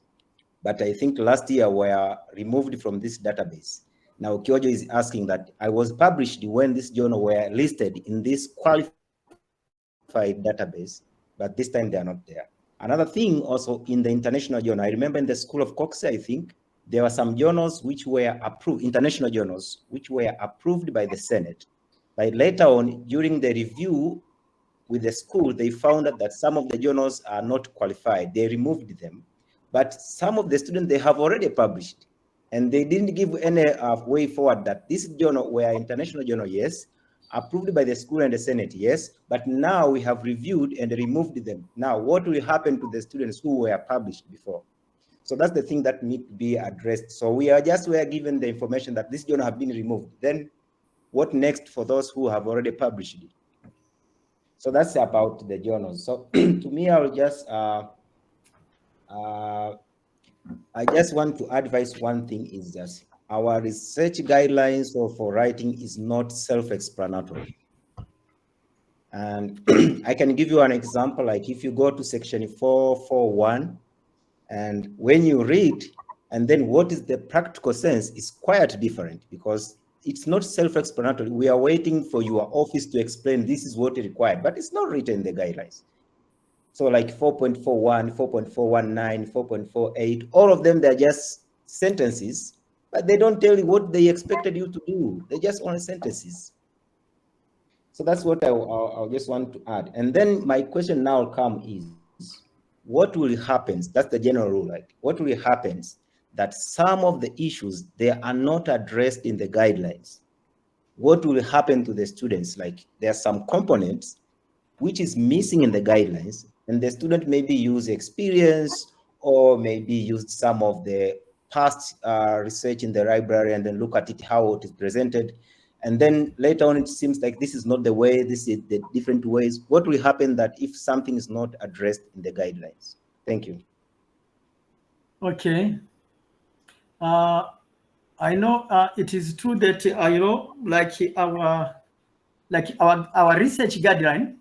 but I think last year were removed from this database. Now Kyojo is asking that I was published when this journal were listed in this qualified database, but this time they are not there. Another thing also in the international journal, I remember in the School of Cox, I think, there were some journals which were approved, international journals, which were approved by the Senate. But later on, during the review with the school, they found out that some of the journals are not qualified. They removed them. But some of the students, they have already published. And they didn't give any way forward that this journal were international journal, yes, approved by the school and the Senate, yes, but now we have reviewed and removed them. Now, what will happen to the students who were published before? So that's the thing that need to be addressed. So we are given the information that this journal have been removed. Then what next for those who have already published it? So that's about the journals. So to me, I will just, I just want to advise one thing is that our research guidelines for writing is not self-explanatory. And I can give you an example, like if you go to section 441, and when you read, and then what is the practical sense is quite different because it's not self-explanatory. We are waiting for your office to explain this is what is required, but it's not written in the guidelines. So like 4.41, 4.419, 4.48, all of them, they're just sentences, but they don't tell you what they expected you to do. They're just only sentences. So that's what I just want to add. And then my question now is, what will happen? That's the general rule, right? What will happen that some of the issues, they are not addressed in the guidelines? What will happen to the students? Like there are some components which is missing in the guidelines, and the student maybe use experience or maybe use some of the past research in the library and then look at it, how it is presented. And then later on, it seems like this is not the way, this is the different ways. What will happen that if something is not addressed in the guidelines? Thank you. Okay. I know it is true that, you know, like our research guideline,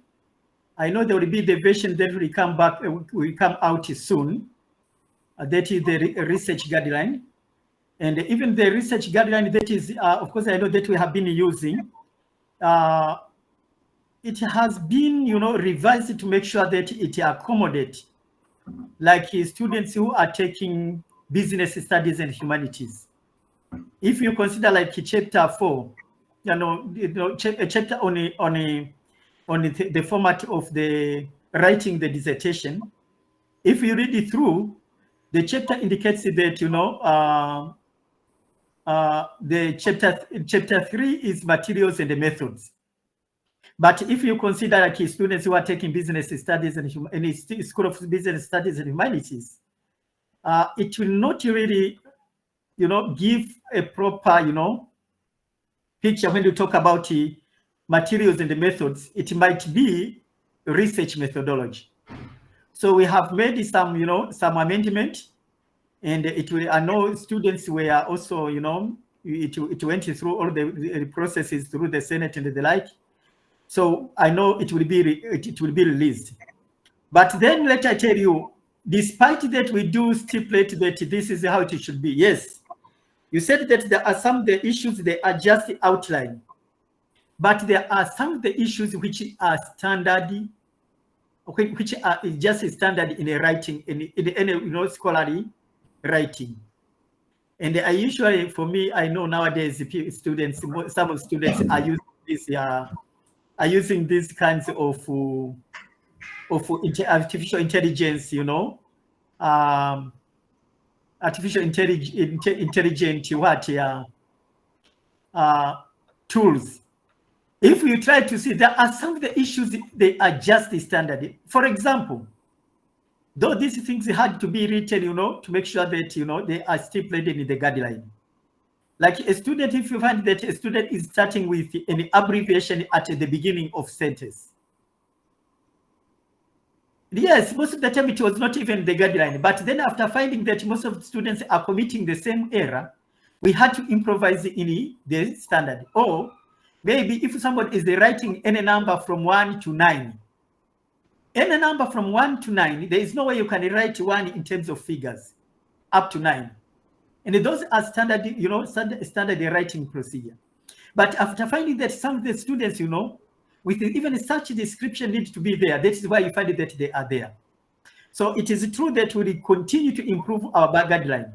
I know there will be the version that will come out soon. That is the research guideline. And even the research guideline that is, of course, I know that we have been using, it has been, you know, revised to make sure that it accommodates like students who are taking business studies and humanities. If you consider like chapter 4, a chapter on the format of the writing the dissertation, if you read it through, the chapter indicates that, you know, the chapter 3 is materials and the methods. But if you consider like students who are taking business studies and in School of Business Studies and Humanities, it will not really, give a proper, picture when you talk about materials and the methods. It might be research methodology. So we have made some, some amendment, and I know students were also, it went through all the processes through the Senate and the like. So I know it will be released. But then let I tell you, despite that, we do stipulate that this is how it should be. Yes, you said that there are some of the issues they are just outlined, but there are some of the issues which are standard, which are just standard in a writing, in any scholarly writing. And I usually, for me, I know nowadays students, some students are using this, are using these kinds of artificial intelligence, artificial intelligent tools. If you try to see, there are some of the issues, they are just standard. For example, though these things had to be written, to make sure that, they are stipulated in the guideline. Like a student, if you find that a student is starting with an abbreviation at the beginning of sentence, yes, most of the time it was not even the guideline. But then after finding that most of the students are committing the same error, we had to improvise in the standard. Or maybe if somebody is writing any number from 1 to 9, any number from 1 to 9, there is no way you can write 1 in terms of figures up to 9. And those are standard, standard writing procedure. But after finding that some of the students, with even such a description need to be there, that is why you find that they are there. So it is true that we will continue to improve our guideline.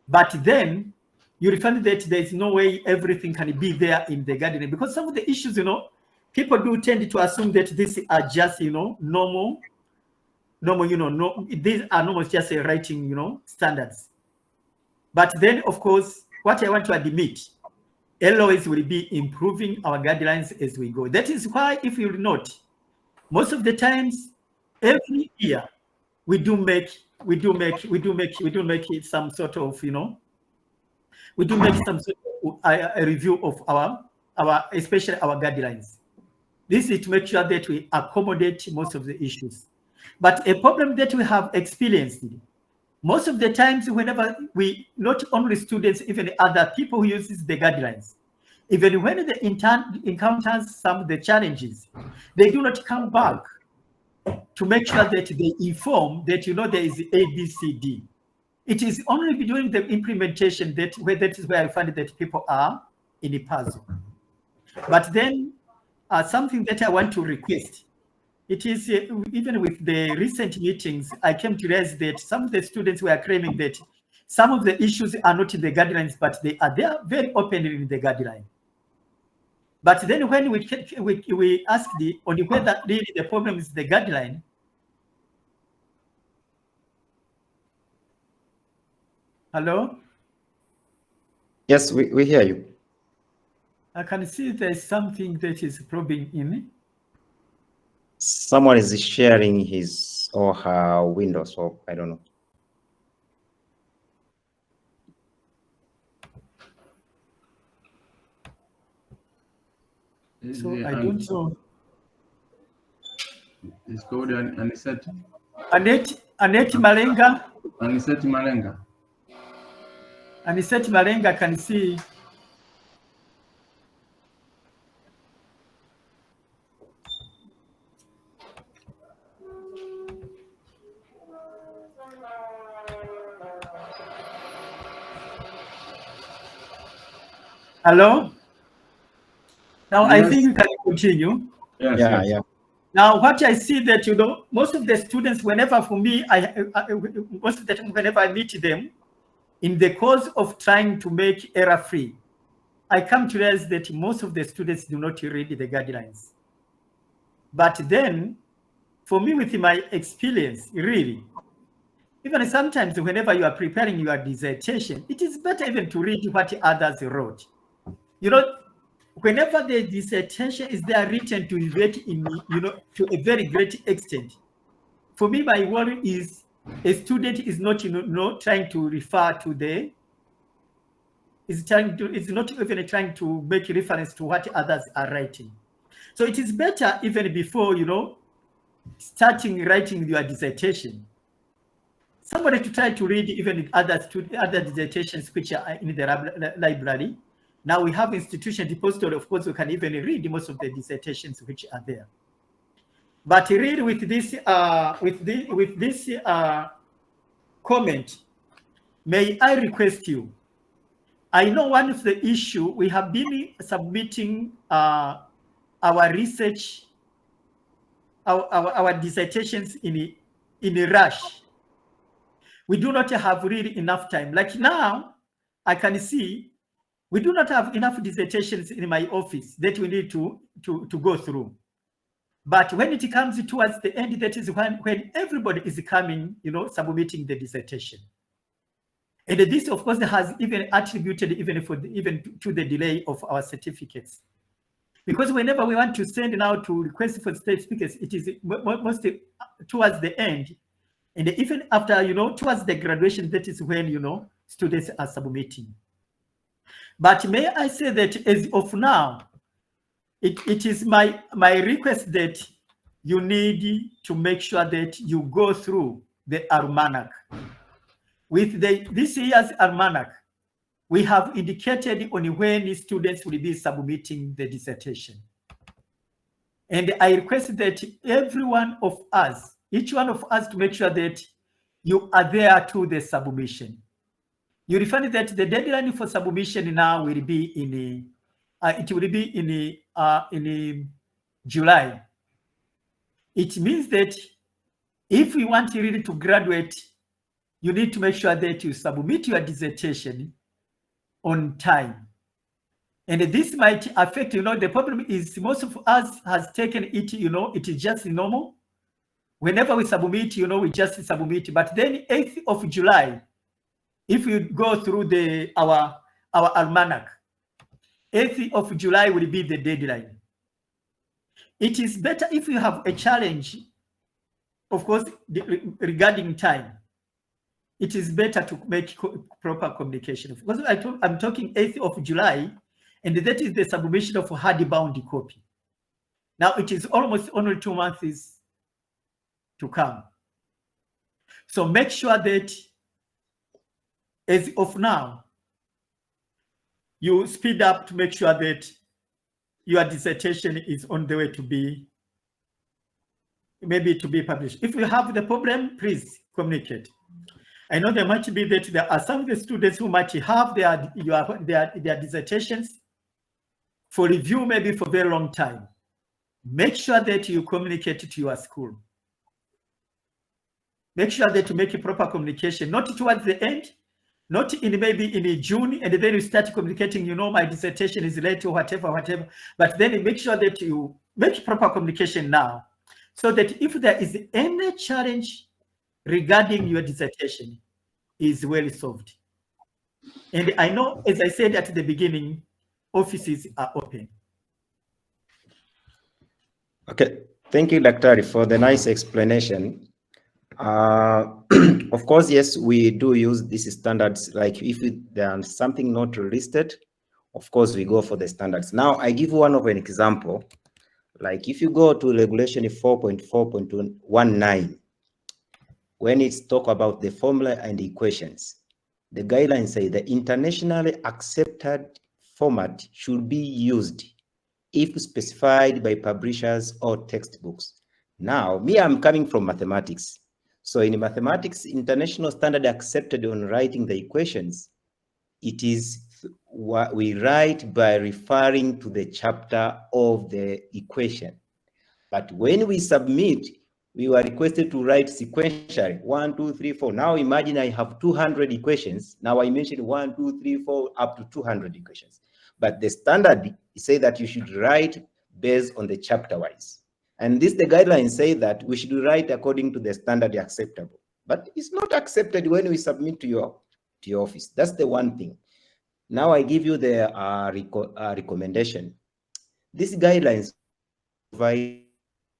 But then you will find that there is no way everything can be there in the guideline, because some of the issues, people do tend to assume that these are just, normal, these are normal just writing, standards. But then, of course, what I want to admit, always will be improving our guidelines as we go. That is why, if you note, most of the times, every year, we do make it some sort of, we do make some sort of a review of our especially our guidelines. This is to make sure that we accommodate most of the issues. But a problem that we have experienced, most of the times, whenever we, not only students, even other people who uses the guidelines, even when the intern encounters some of the challenges, they do not come back to make sure that they inform that, there is A, B, C, D. It is only during the implementation that is where I find that people are in a puzzle. But then something that I want to request, it is even with the recent meetings, I came to realize that some of the students were claiming that some of the issues are not in the guidelines, but they are there very openly in the guideline. But then when we asked on whether really the problem is the guideline, hello? Yes, we hear you. I can see there's something that is probing in. Someone is sharing his or her window, so I don't know. So I don't know. It's called Anisette. Annette Malenga. Anisette Malenga. Anisette Malenga can see. Hello? Now yes. I think you can continue. Yes, yeah, yes. yeah. Now, what I see that, most of the students, whenever for me, most of the time, whenever I meet them, in the course of trying to make error-free, I come to realize that most of the students do not read the guidelines. But then, for me, with my experience, really, Even sometimes whenever you are preparing your dissertation, it is better even to read what others wrote. You know, whenever the dissertation is there written to to a very great extent, for me, my worry is a student is not, trying to refer to is not even trying to make reference to what others are writing. So it is better even before, starting writing your dissertation, somebody to try to read even other dissertations which are in the library. Now we have institution depository, of course, we can even read most of the dissertations which are there. But read with this comment, may I request you? I know one of the issue we have been submitting our research, our dissertations in a rush. We do not have really enough time. Like now, I can see we do not have enough dissertations in my office that we need to go through. But when it comes towards the end, that is when everybody is coming, submitting the dissertation. And this, of course, has even attributed even to the delay of our certificates. Because whenever we want to send now to request for certificates, it is mostly towards the end. And even after, towards the graduation, that is when, students are submitting. But may I say that as of now, it is my request that you need to make sure that you go through the almanac. With this year's almanac, we have indicated on when students will be submitting the dissertation. And I request that every one of us, each one of us, to make sure that you are there to the submission. You will find that the deadline for submission now will be in July. It means that if we want really to graduate, you need to make sure that you submit your dissertation on time. And this might affect, the problem is most of us has taken it, it is just normal. Whenever we submit, we just submit. But then 8th of July, if you go through our almanac, 8th of July will be the deadline. It is better if you have a challenge, of course, regarding time. It is better to make proper communication. Because I'm talking 8th of July, and that is the submission of hardbound copy. Now it is almost only 2 months to come. So make sure that as of now, you speed up to make sure that your dissertation is on the way to be published. If you have the problem, please communicate. I know there might be that there are some of the students who might have their dissertations for review, maybe for a very long time. Make sure that you communicate to your school. Make sure that you make a proper communication, not towards the end, not maybe in June, and then you start communicating, my dissertation is late or whatever. But then make sure that you make proper communication now, so that if there is any challenge regarding your dissertation, is well solved. And I know, as I said at the beginning, offices are open. Okay, thank you, Dr. for the nice explanation. Of course, yes, we do use these standards. Like if there's something not listed, of course, we go for the standards. Now, I give one of an example. Like if you go to regulation 4.4.19, when it's talk about the formula and the equations, the guidelines say the internationally accepted format should be used if specified by publishers or textbooks. Now, I'm coming from mathematics. So in mathematics, international standard accepted on writing the equations, it is what we write by referring to the chapter of the equation. But when we submit, we were requested to write sequentially 1, 2, 3, 4. Now imagine I have 200 equations. Now I mentioned 1, 2, 3, 4, up to 200 equations. But the standard say that you should write based on the chapter wise. And the guidelines say that we should write according to the standard acceptable. but it's not accepted when we submit to your office. That's the one thing. Now I give you the recommendation. These guidelines provide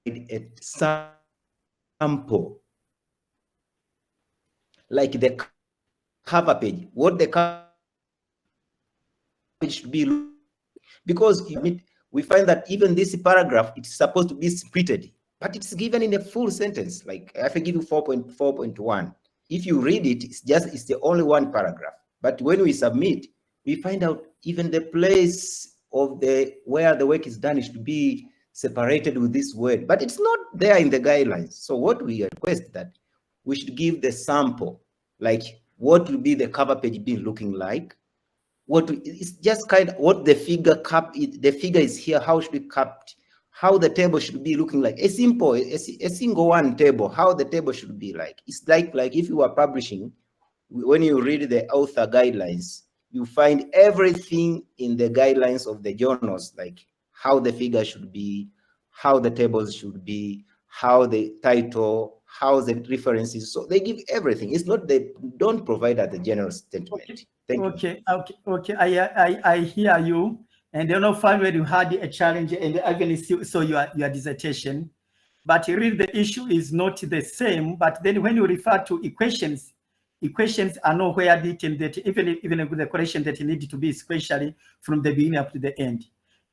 a sample, like the cover page, what the cover page should be, because we find that even this paragraph, it's supposed to be splitted, but it's given in a full sentence. Like if I give you 4.4.1, if you read it, it's the only one paragraph. But when we submit, we find out even the place of where the work is done should be separated with this word, but it's not there in the guidelines. So what we request that we should give the sample, like what will be the cover page be looking like, it's just kind of what the figure is here, how should it capped, how the table should be looking like, a single one table, how the table should be like. It's like if you are publishing, when you read the author guidelines, you find everything in the guidelines of the journals, like how the figure should be, how the tables should be, how the title, how the references. So they give everything. It's not, they don't provide at the general statement. Okay. Thank you. Okay. I hear you. And you know, finally you had a challenge and even so your dissertation, but really the issue is not the same. But then when you refer to equations are nowhere written that even with the correction that you need to be sequentially from the beginning up to the end.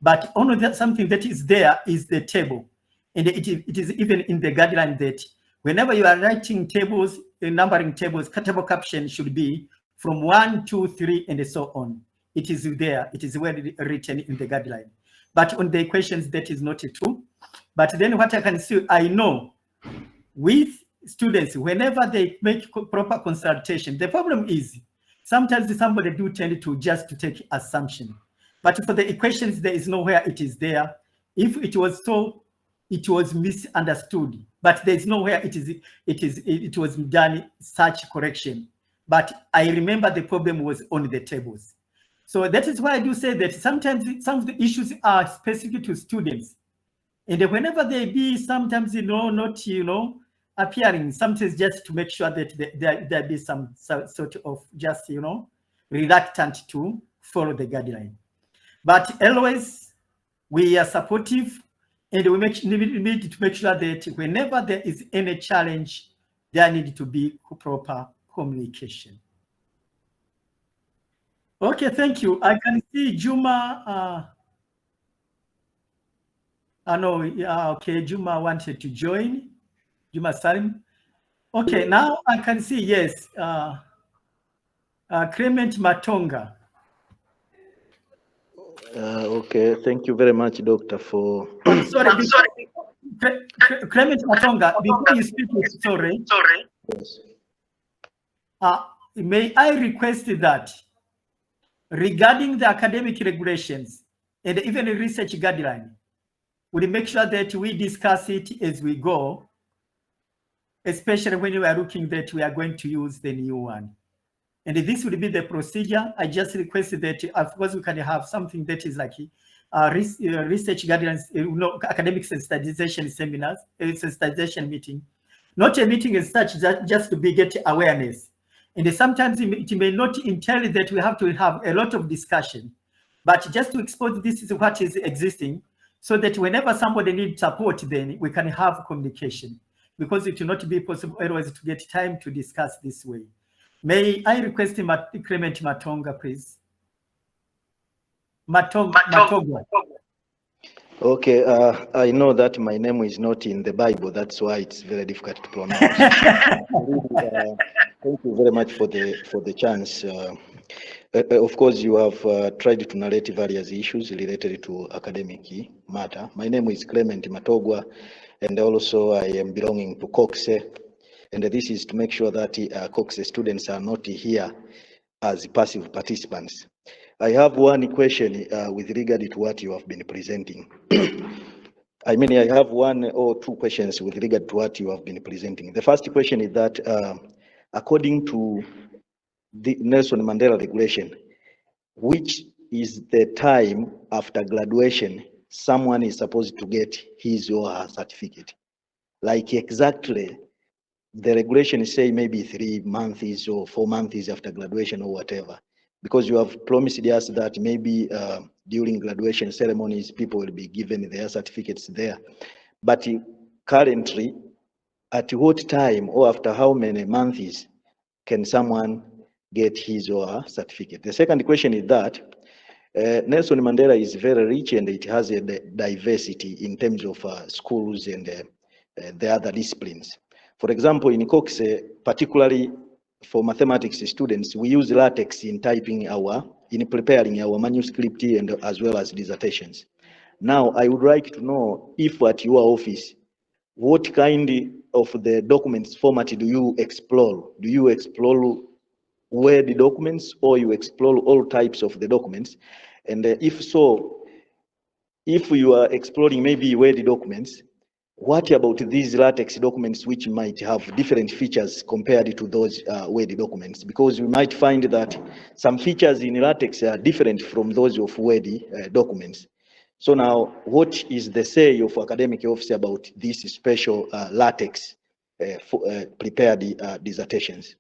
But only that something that is there is the table, and it is even in the guideline that whenever you are writing tables, numbering tables, table caption should be from 1, 2, 3, and so on. It is there. It is well written in the guideline. But on the equations, that is not true. But then what I can see, I know with students, whenever they make proper consultation, the problem is sometimes somebody do tend to just to take assumption. But for the equations, there is nowhere it is there. If it was so, it was misunderstood. But there is nowhere it was done such correction. But I remember the problem was on the tables. So that is why I do say that sometimes some of the issues are specific to students. And whenever they be sometimes, not, appearing, sometimes just to make sure that there be some sort of just, reluctant to follow the guideline. But always we are supportive, and we need to make sure that whenever there is any challenge, there need to be proper communication. Okay, thank you. I can see Juma. No, yeah, okay. Juma wanted to join. Juma Salim. Okay, now I can see, yes. Clement Matonga. Okay, thank you very much, Doctor, for. Sorry. Clement Matonga, before you speak, sorry. Yes. May I request that regarding the academic regulations and even the research guideline, we'll make sure that we discuss it as we go, especially when we are looking that we are going to use the new one. And this will be the procedure. I just requested that, of course, we can have something that is like research guidelines, academic sensitization seminars, sensitization meeting. Not a meeting as such, just to get awareness. And sometimes it may not entail that we have to have a lot of discussion, but just to expose this is what is existing, so that whenever somebody needs support, then we can have communication, because it will not be possible otherwise to get time to discuss this way. May I request Clement Matonga, please? Matonga. Okay, I know that my name is not in the Bible. That's why it's very difficult to pronounce. Thank you very much for the chance. Of course, you have tried to narrate various issues related to academic matter. My name is Clement Matogwa, and also I am belonging to COCSE. And this is to make sure that COCSE students are not here as passive participants. I have one question with regard to what you have been presenting. I mean, I have one or two questions with regard to what you have been presenting. The first question is that according to the Nelson Mandela regulation, which is the time after graduation someone is supposed to get his or her certificate? Like exactly the regulations say maybe 3 months or 4 months after graduation or whatever, because you have promised us that maybe during graduation ceremonies, people will be given their certificates there. But currently, at what time or after how many months can someone get his or her certificate? The second question is that Nelson Mandela is very rich and it has a diversity in terms of schools and the other disciplines. For example, in Cox, particularly for mathematics students, we use LaTeX in preparing our manuscript and as well as dissertations. Now, I would like to know if at your office, what kind of the documents format do you explore? Do you explore Word documents or you explore all types of the documents? And if so, if you are exploring maybe Word documents, what about these LaTeX documents which might have different features compared to those Word documents? Because we might find that some features in LaTeX are different from those of Word documents. So now, what is the say of academic office about this special LaTeX prepared dissertations?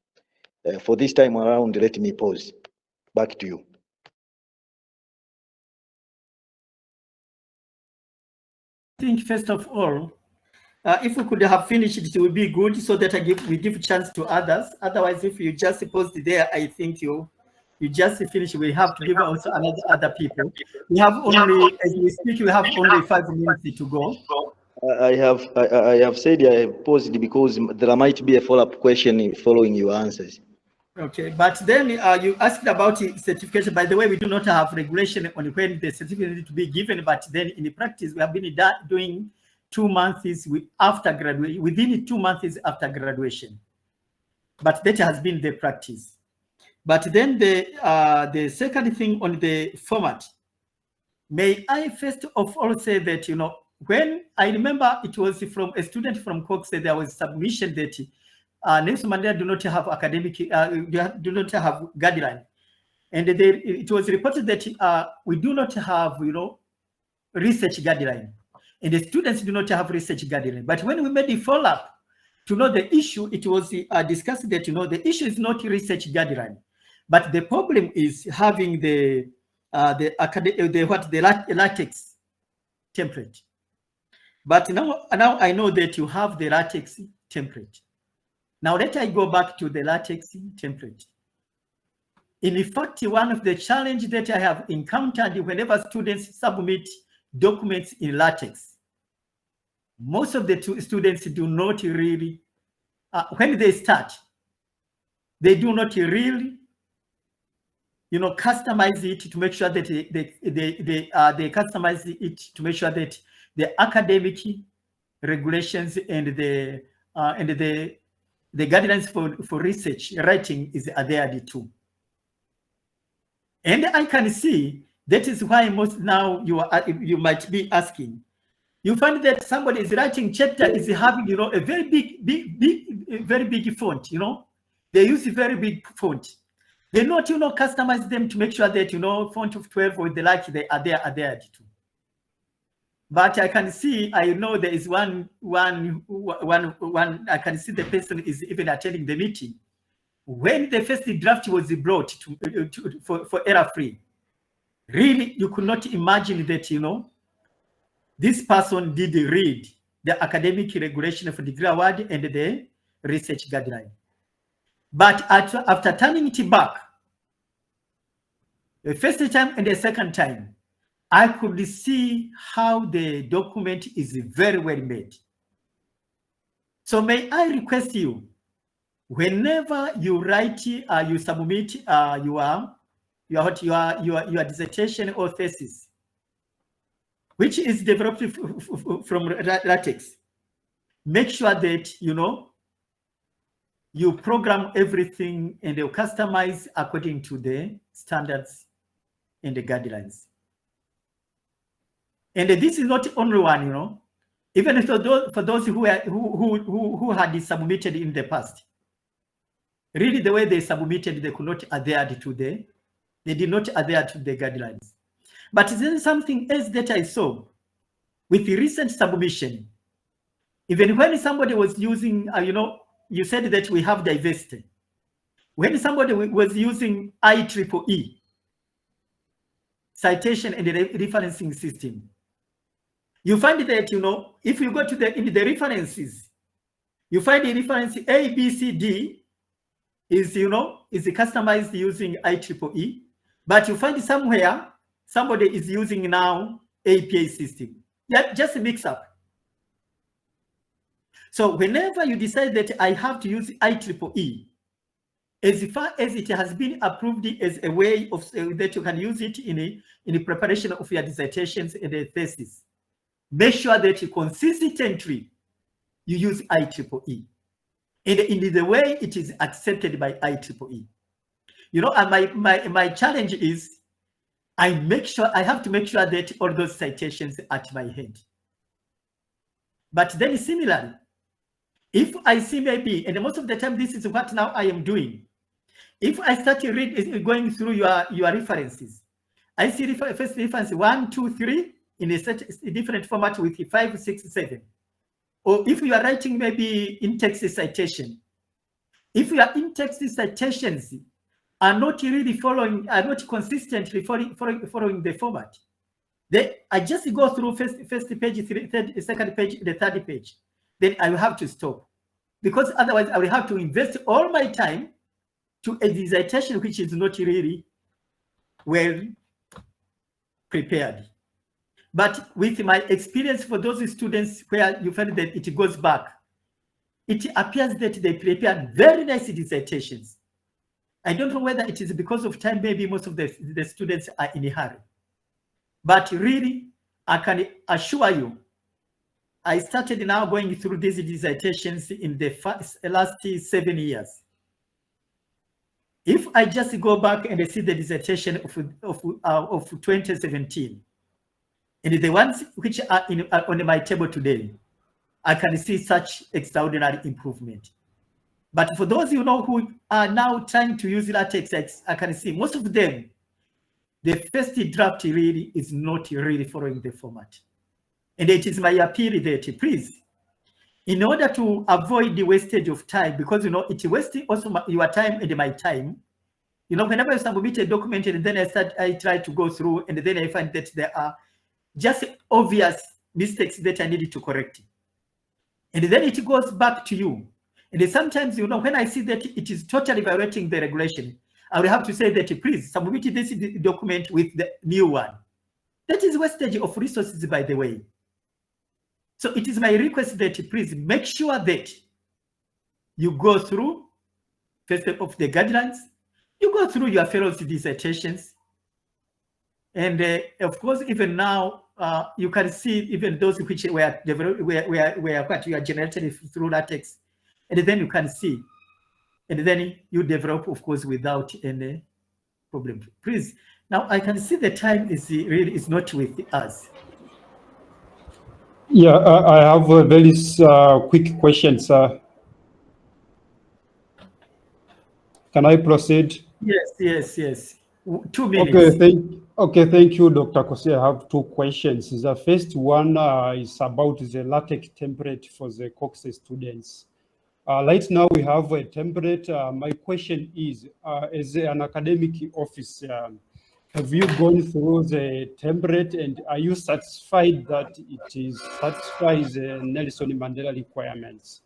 For this time around, let me pause. Back to you. I think first of all, if we could have finished it would be good, so that we give chance to others. Otherwise, if you just post there, I think you just finish. We have to give also other people. We have only, as we speak, we have only 5 minutes to go. I have said I have paused because there might be a follow-up question following your answers. Okay, but then you asked about certification. By the way, we do not have regulation on when the certificate is to be given, but then in the practice, we have been doing 2 months after graduation, within 2 months after graduation. But that has been the practice. But then the second thing on the format, may I first of all say that, when I remember it was from a student from Cox, there was submission that Nelson Mandela do not have academic, do not have guideline. And it was reported that we do not have, research guideline. And the students do not have research guideline. But when we made the follow-up to know the issue, it was discussed that, the issue is not research guideline. But the problem is having the LaTeX template. But now I know that you have the LaTeX template. Now let I go back to the LaTeX template. In fact, one of the challenges that I have encountered whenever students submit documents in LaTeX, most of the students do not really, when they start, they do not really, customize it to make sure that they customize it to make sure that the academic regulations and the guidelines for research writing are there too. And I can see that is why most now you might be asking. You find that somebody is writing chapter is having a very big font. They use a very big font. They not customize them to make sure that font of 12 or the like they are there too. But I can see, I know there is one. I can see the person is even attending the meeting. When the first draft was brought for error-free, really, you could not imagine that, this person did read the academic regulation for degree award and the research guideline. But after turning it back, the first time and the second time, I could see how the document is very well made. So may I request you, whenever you write, you submit your dissertation or thesis, which is developed from LaTeX, make sure that you program everything and you customize according to the standards and the guidelines. And this is not only one, even for those who had submitted in the past. Really, the way they submitted, they could not adhere to they did not adhere to the guidelines. But then something else that I saw with the recent submission, even when somebody was using, you said that we have diversity. When somebody was using IEEE, citation and referencing system, you find that, you know, if you go to in the references, you find the reference A, B, C, D is, you know, is customized using IEEE, but you find somewhere somebody is using now APA system. Yeah, just mix up. So whenever you decide that I have to use IEEE, as far as it has been approved as a way of that you can use it in the preparation of your dissertations and a thesis, make sure that you consistently you use IEEE and in the way it is accepted by IEEE. You know, and my challenge is I have to make sure that all those citations are at my hand. But then similarly, if I see maybe, and most of the time this is what now I am doing, if I start going through your references, I see first reference 1, 2, 3 in a different format with 5, 6, 7. Or if you are writing maybe in-text citation, if your in-text citations are not really are not consistently following the format, then I just go through first page, second page, the third page. Then I will have to stop, because otherwise I will have to invest all my time to a dissertation which is not really well prepared. But with my experience for those students where you find that it goes back, it appears that they prepared very nice dissertations. I don't know whether it is because of time, maybe most of the students are in a hurry. But really, I can assure you, I started now going through these dissertations in the last 7 years. If I just go back and see the dissertation of 2017, and the ones which are on my table today, I can see such extraordinary improvement. But for those, you know, who are now trying to use LaTeX, I can see most of them, the first draft really is not really following the format. And it is my appeal that, please, in order to avoid the wastage of time, because, you know, it wastes also your time and my time. You know, whenever I submit a document and then I try to go through, and then I find that there are just obvious mistakes that I needed to correct. And then it goes back to you. And sometimes, you know, when I see that it is totally violating the regulation, I will have to say that, please submit this document with the new one. That is wastage of resources, by the way. So it is my request that please make sure that you go through first of the guidelines, you go through your fellows' dissertations, and of course, even now, you can see even those which were developed, what you are generated through LaTeX, and then you can see, and then you develop, of course, without any problem. Please, now I can see the time is really is not with us. Yeah, I have a very quick question, sir. Can I proceed? Yes. 2 minutes. Thank you, Dr. Kosi. I have 2 questions. The first one is about the LaTeX template for the Cox students. Right now we have a template. My question is, as an academic officer, have you gone through the template and are you satisfied that it satisfies the Nelson Mandela requirements?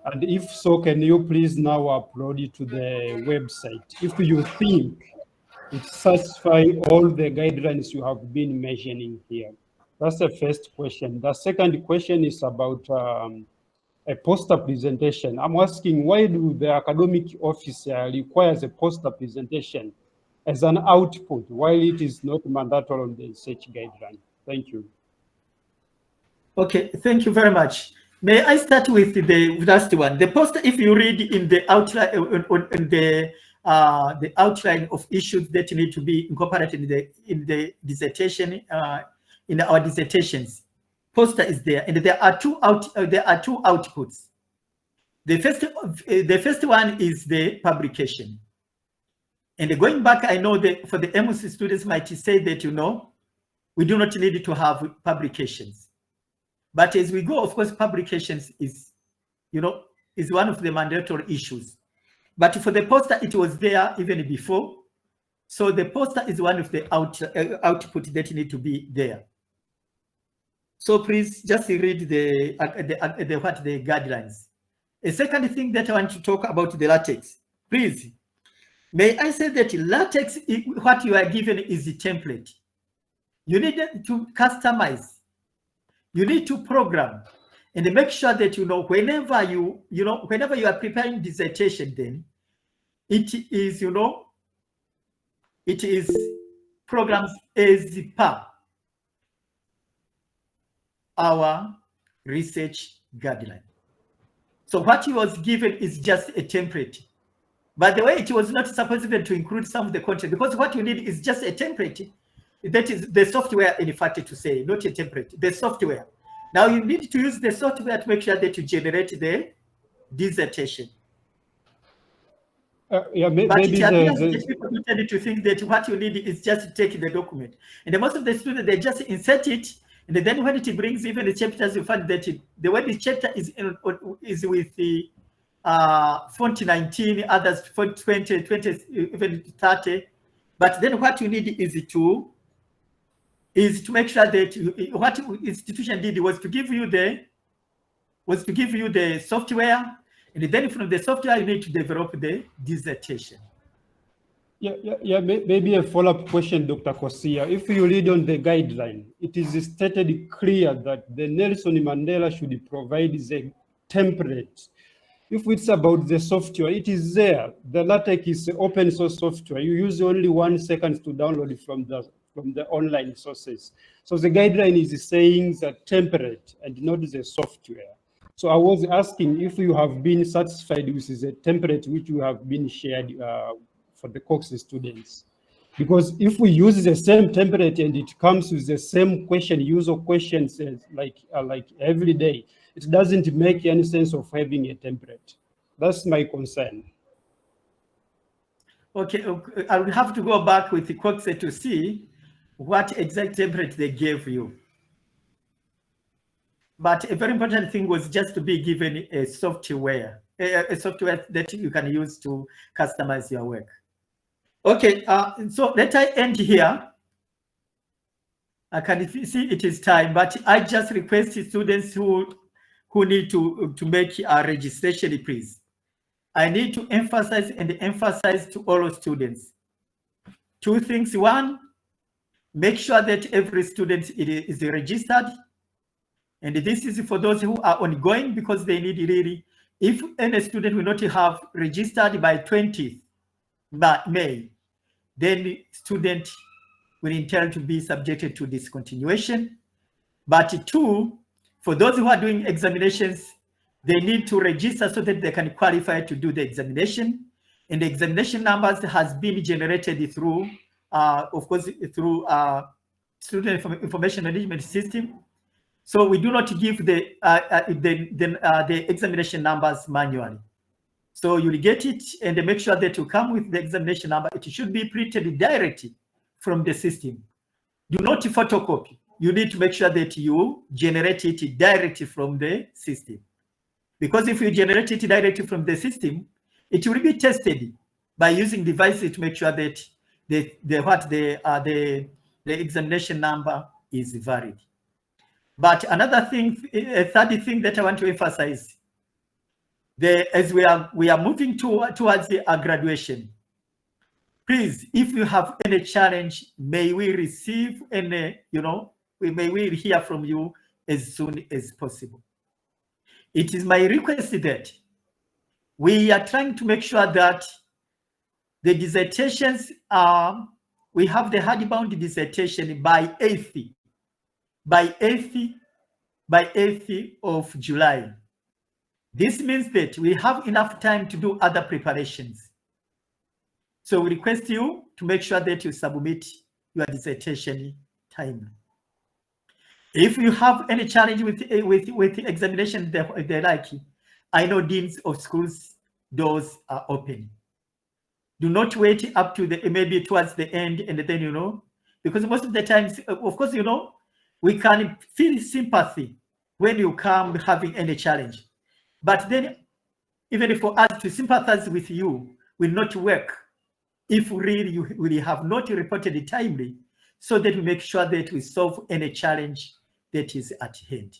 And if so, can you please now upload it to the website if you think it satisfies all the guidelines you have been mentioning here? That's the first question. The second question is about a poster presentation. I'm asking, why do the academic officer requires a poster presentation as an output while it is not mandatory on the research guideline? Thank you. Okay, thank you very much. May I start with the last one? The poster, if you read in the outline, the outline of issues that need to be incorporated in the dissertation, in our dissertations, poster is there, and there are two outputs. The first one is the publication. And going back, I know that for the MSc students might say that, you know, we do not need to have publications. But as we go, of course, publications is, you know, is one of the mandatory issues. But for the poster, it was there even before. So the poster is one of the output that need to be there. So please just read the guidelines. A second thing that I want to talk about the latex. Please, may I say that latex, what you are given is the template. You need to customize. You need to program and make sure that whenever whenever you are preparing dissertation, then it is it is programs as per our research guideline. So what you was given is just a template. By the way, it was not supposed even to include some of the content, because what you need is just a template. That is the software, in fact, to say, not a template, the software. Now you need to use the software to make sure that you generate the dissertation. Yeah, But maybe it appears that people tend to think that what you need is just to take the document. And most of the students, they just insert it. And then when it brings even the chapters, you find that the way the chapter is with the font 19, others font 20, even 30. But then what you need is to make sure that what institution did was to give you the software, and then from the software you need to develop the dissertation. Yeah, maybe a follow-up question, Dr. Kosia. If you read on the guideline, it is stated clear that the Nelson Mandela should provide the template. If it's about the software, it is there. The LaTeX is open source software. You use only 1 second to download it from the online sources. So the guideline is saying the template and not the software. So I was asking if you have been satisfied with the template which you have been shared for the Cox students. Because if we use the same template and it comes with the same user questions like every day, it doesn't make any sense of having a template. That's my concern. Okay, I will have to go back with the Cox to see what exact template they gave you. But a very important thing was just to be given a software that you can use to customize your work. Okay, so let I end here. I can see it is time, but I just request students who need to make a registration, please. I need to emphasize to all students 2 things. 1, make sure that every student is registered. And this is for those who are ongoing, because they need really, if any student will not have registered by 20th May, then the student will intend to be subjected to discontinuation. But 2, for those who are doing examinations, they need to register so that they can qualify to do the examination. And the examination numbers has been generated through, of course, through student information management system. So we do not give the examination numbers manually. So you'll get it, and make sure that you come with the examination number. It should be printed directly from the system. Do not photocopy. You need to make sure that you generate it directly from the system. Because if you generate it directly from the system, it will be tested by using devices to make sure that the examination number is valid. But another thing, a third thing that I want to emphasize, as we are moving towards the graduation, please, if you have any challenge, may we receive any, may we hear from you as soon as possible. It is my request that we are trying to make sure that the dissertations we have the hardbound dissertation by 8th of July. This means that we have enough time to do other preparations. So we request you to make sure that you submit your dissertation timely. If you have any challenge with the examination they like, I know deans of schools, doors are open. Do not wait up to maybe towards the end, and then because most of the times, of course, we can feel sympathy when you come having any challenge. But then even for us to sympathize with you, will not work if really you really have not reported it timely, so that we make sure that we solve any challenge that is at hand.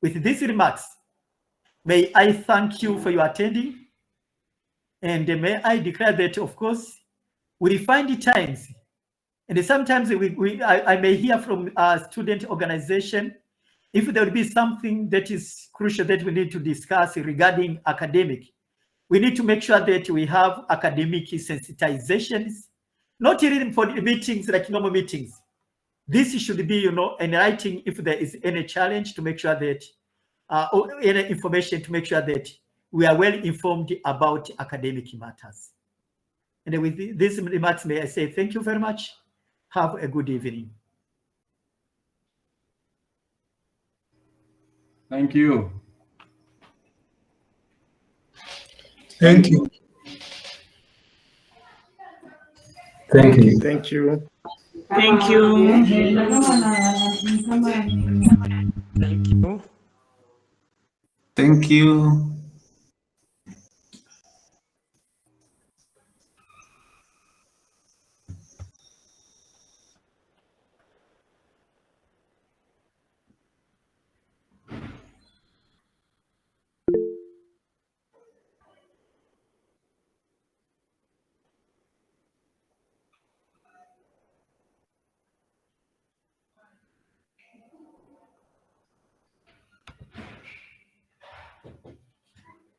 With these remarks, may I thank you for your attending, and may I declare that, of course, we find the times, and sometimes I may hear from a student organization if there will be something that is crucial that we need to discuss regarding academic. We need to make sure that we have academic sensitizations, not even for meetings like normal meetings. This should be, in writing if there is any challenge, to make sure that, or any information, to make sure that we are well informed about academic matters. And with these remarks, may I say thank you very much. Have a good evening. Thank you. Thank you. Thank you. Thank you. Thank you. Thank you. Thank you.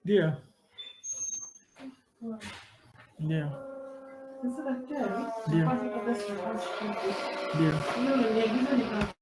Yeah. Yeah. Yeah. Yeah.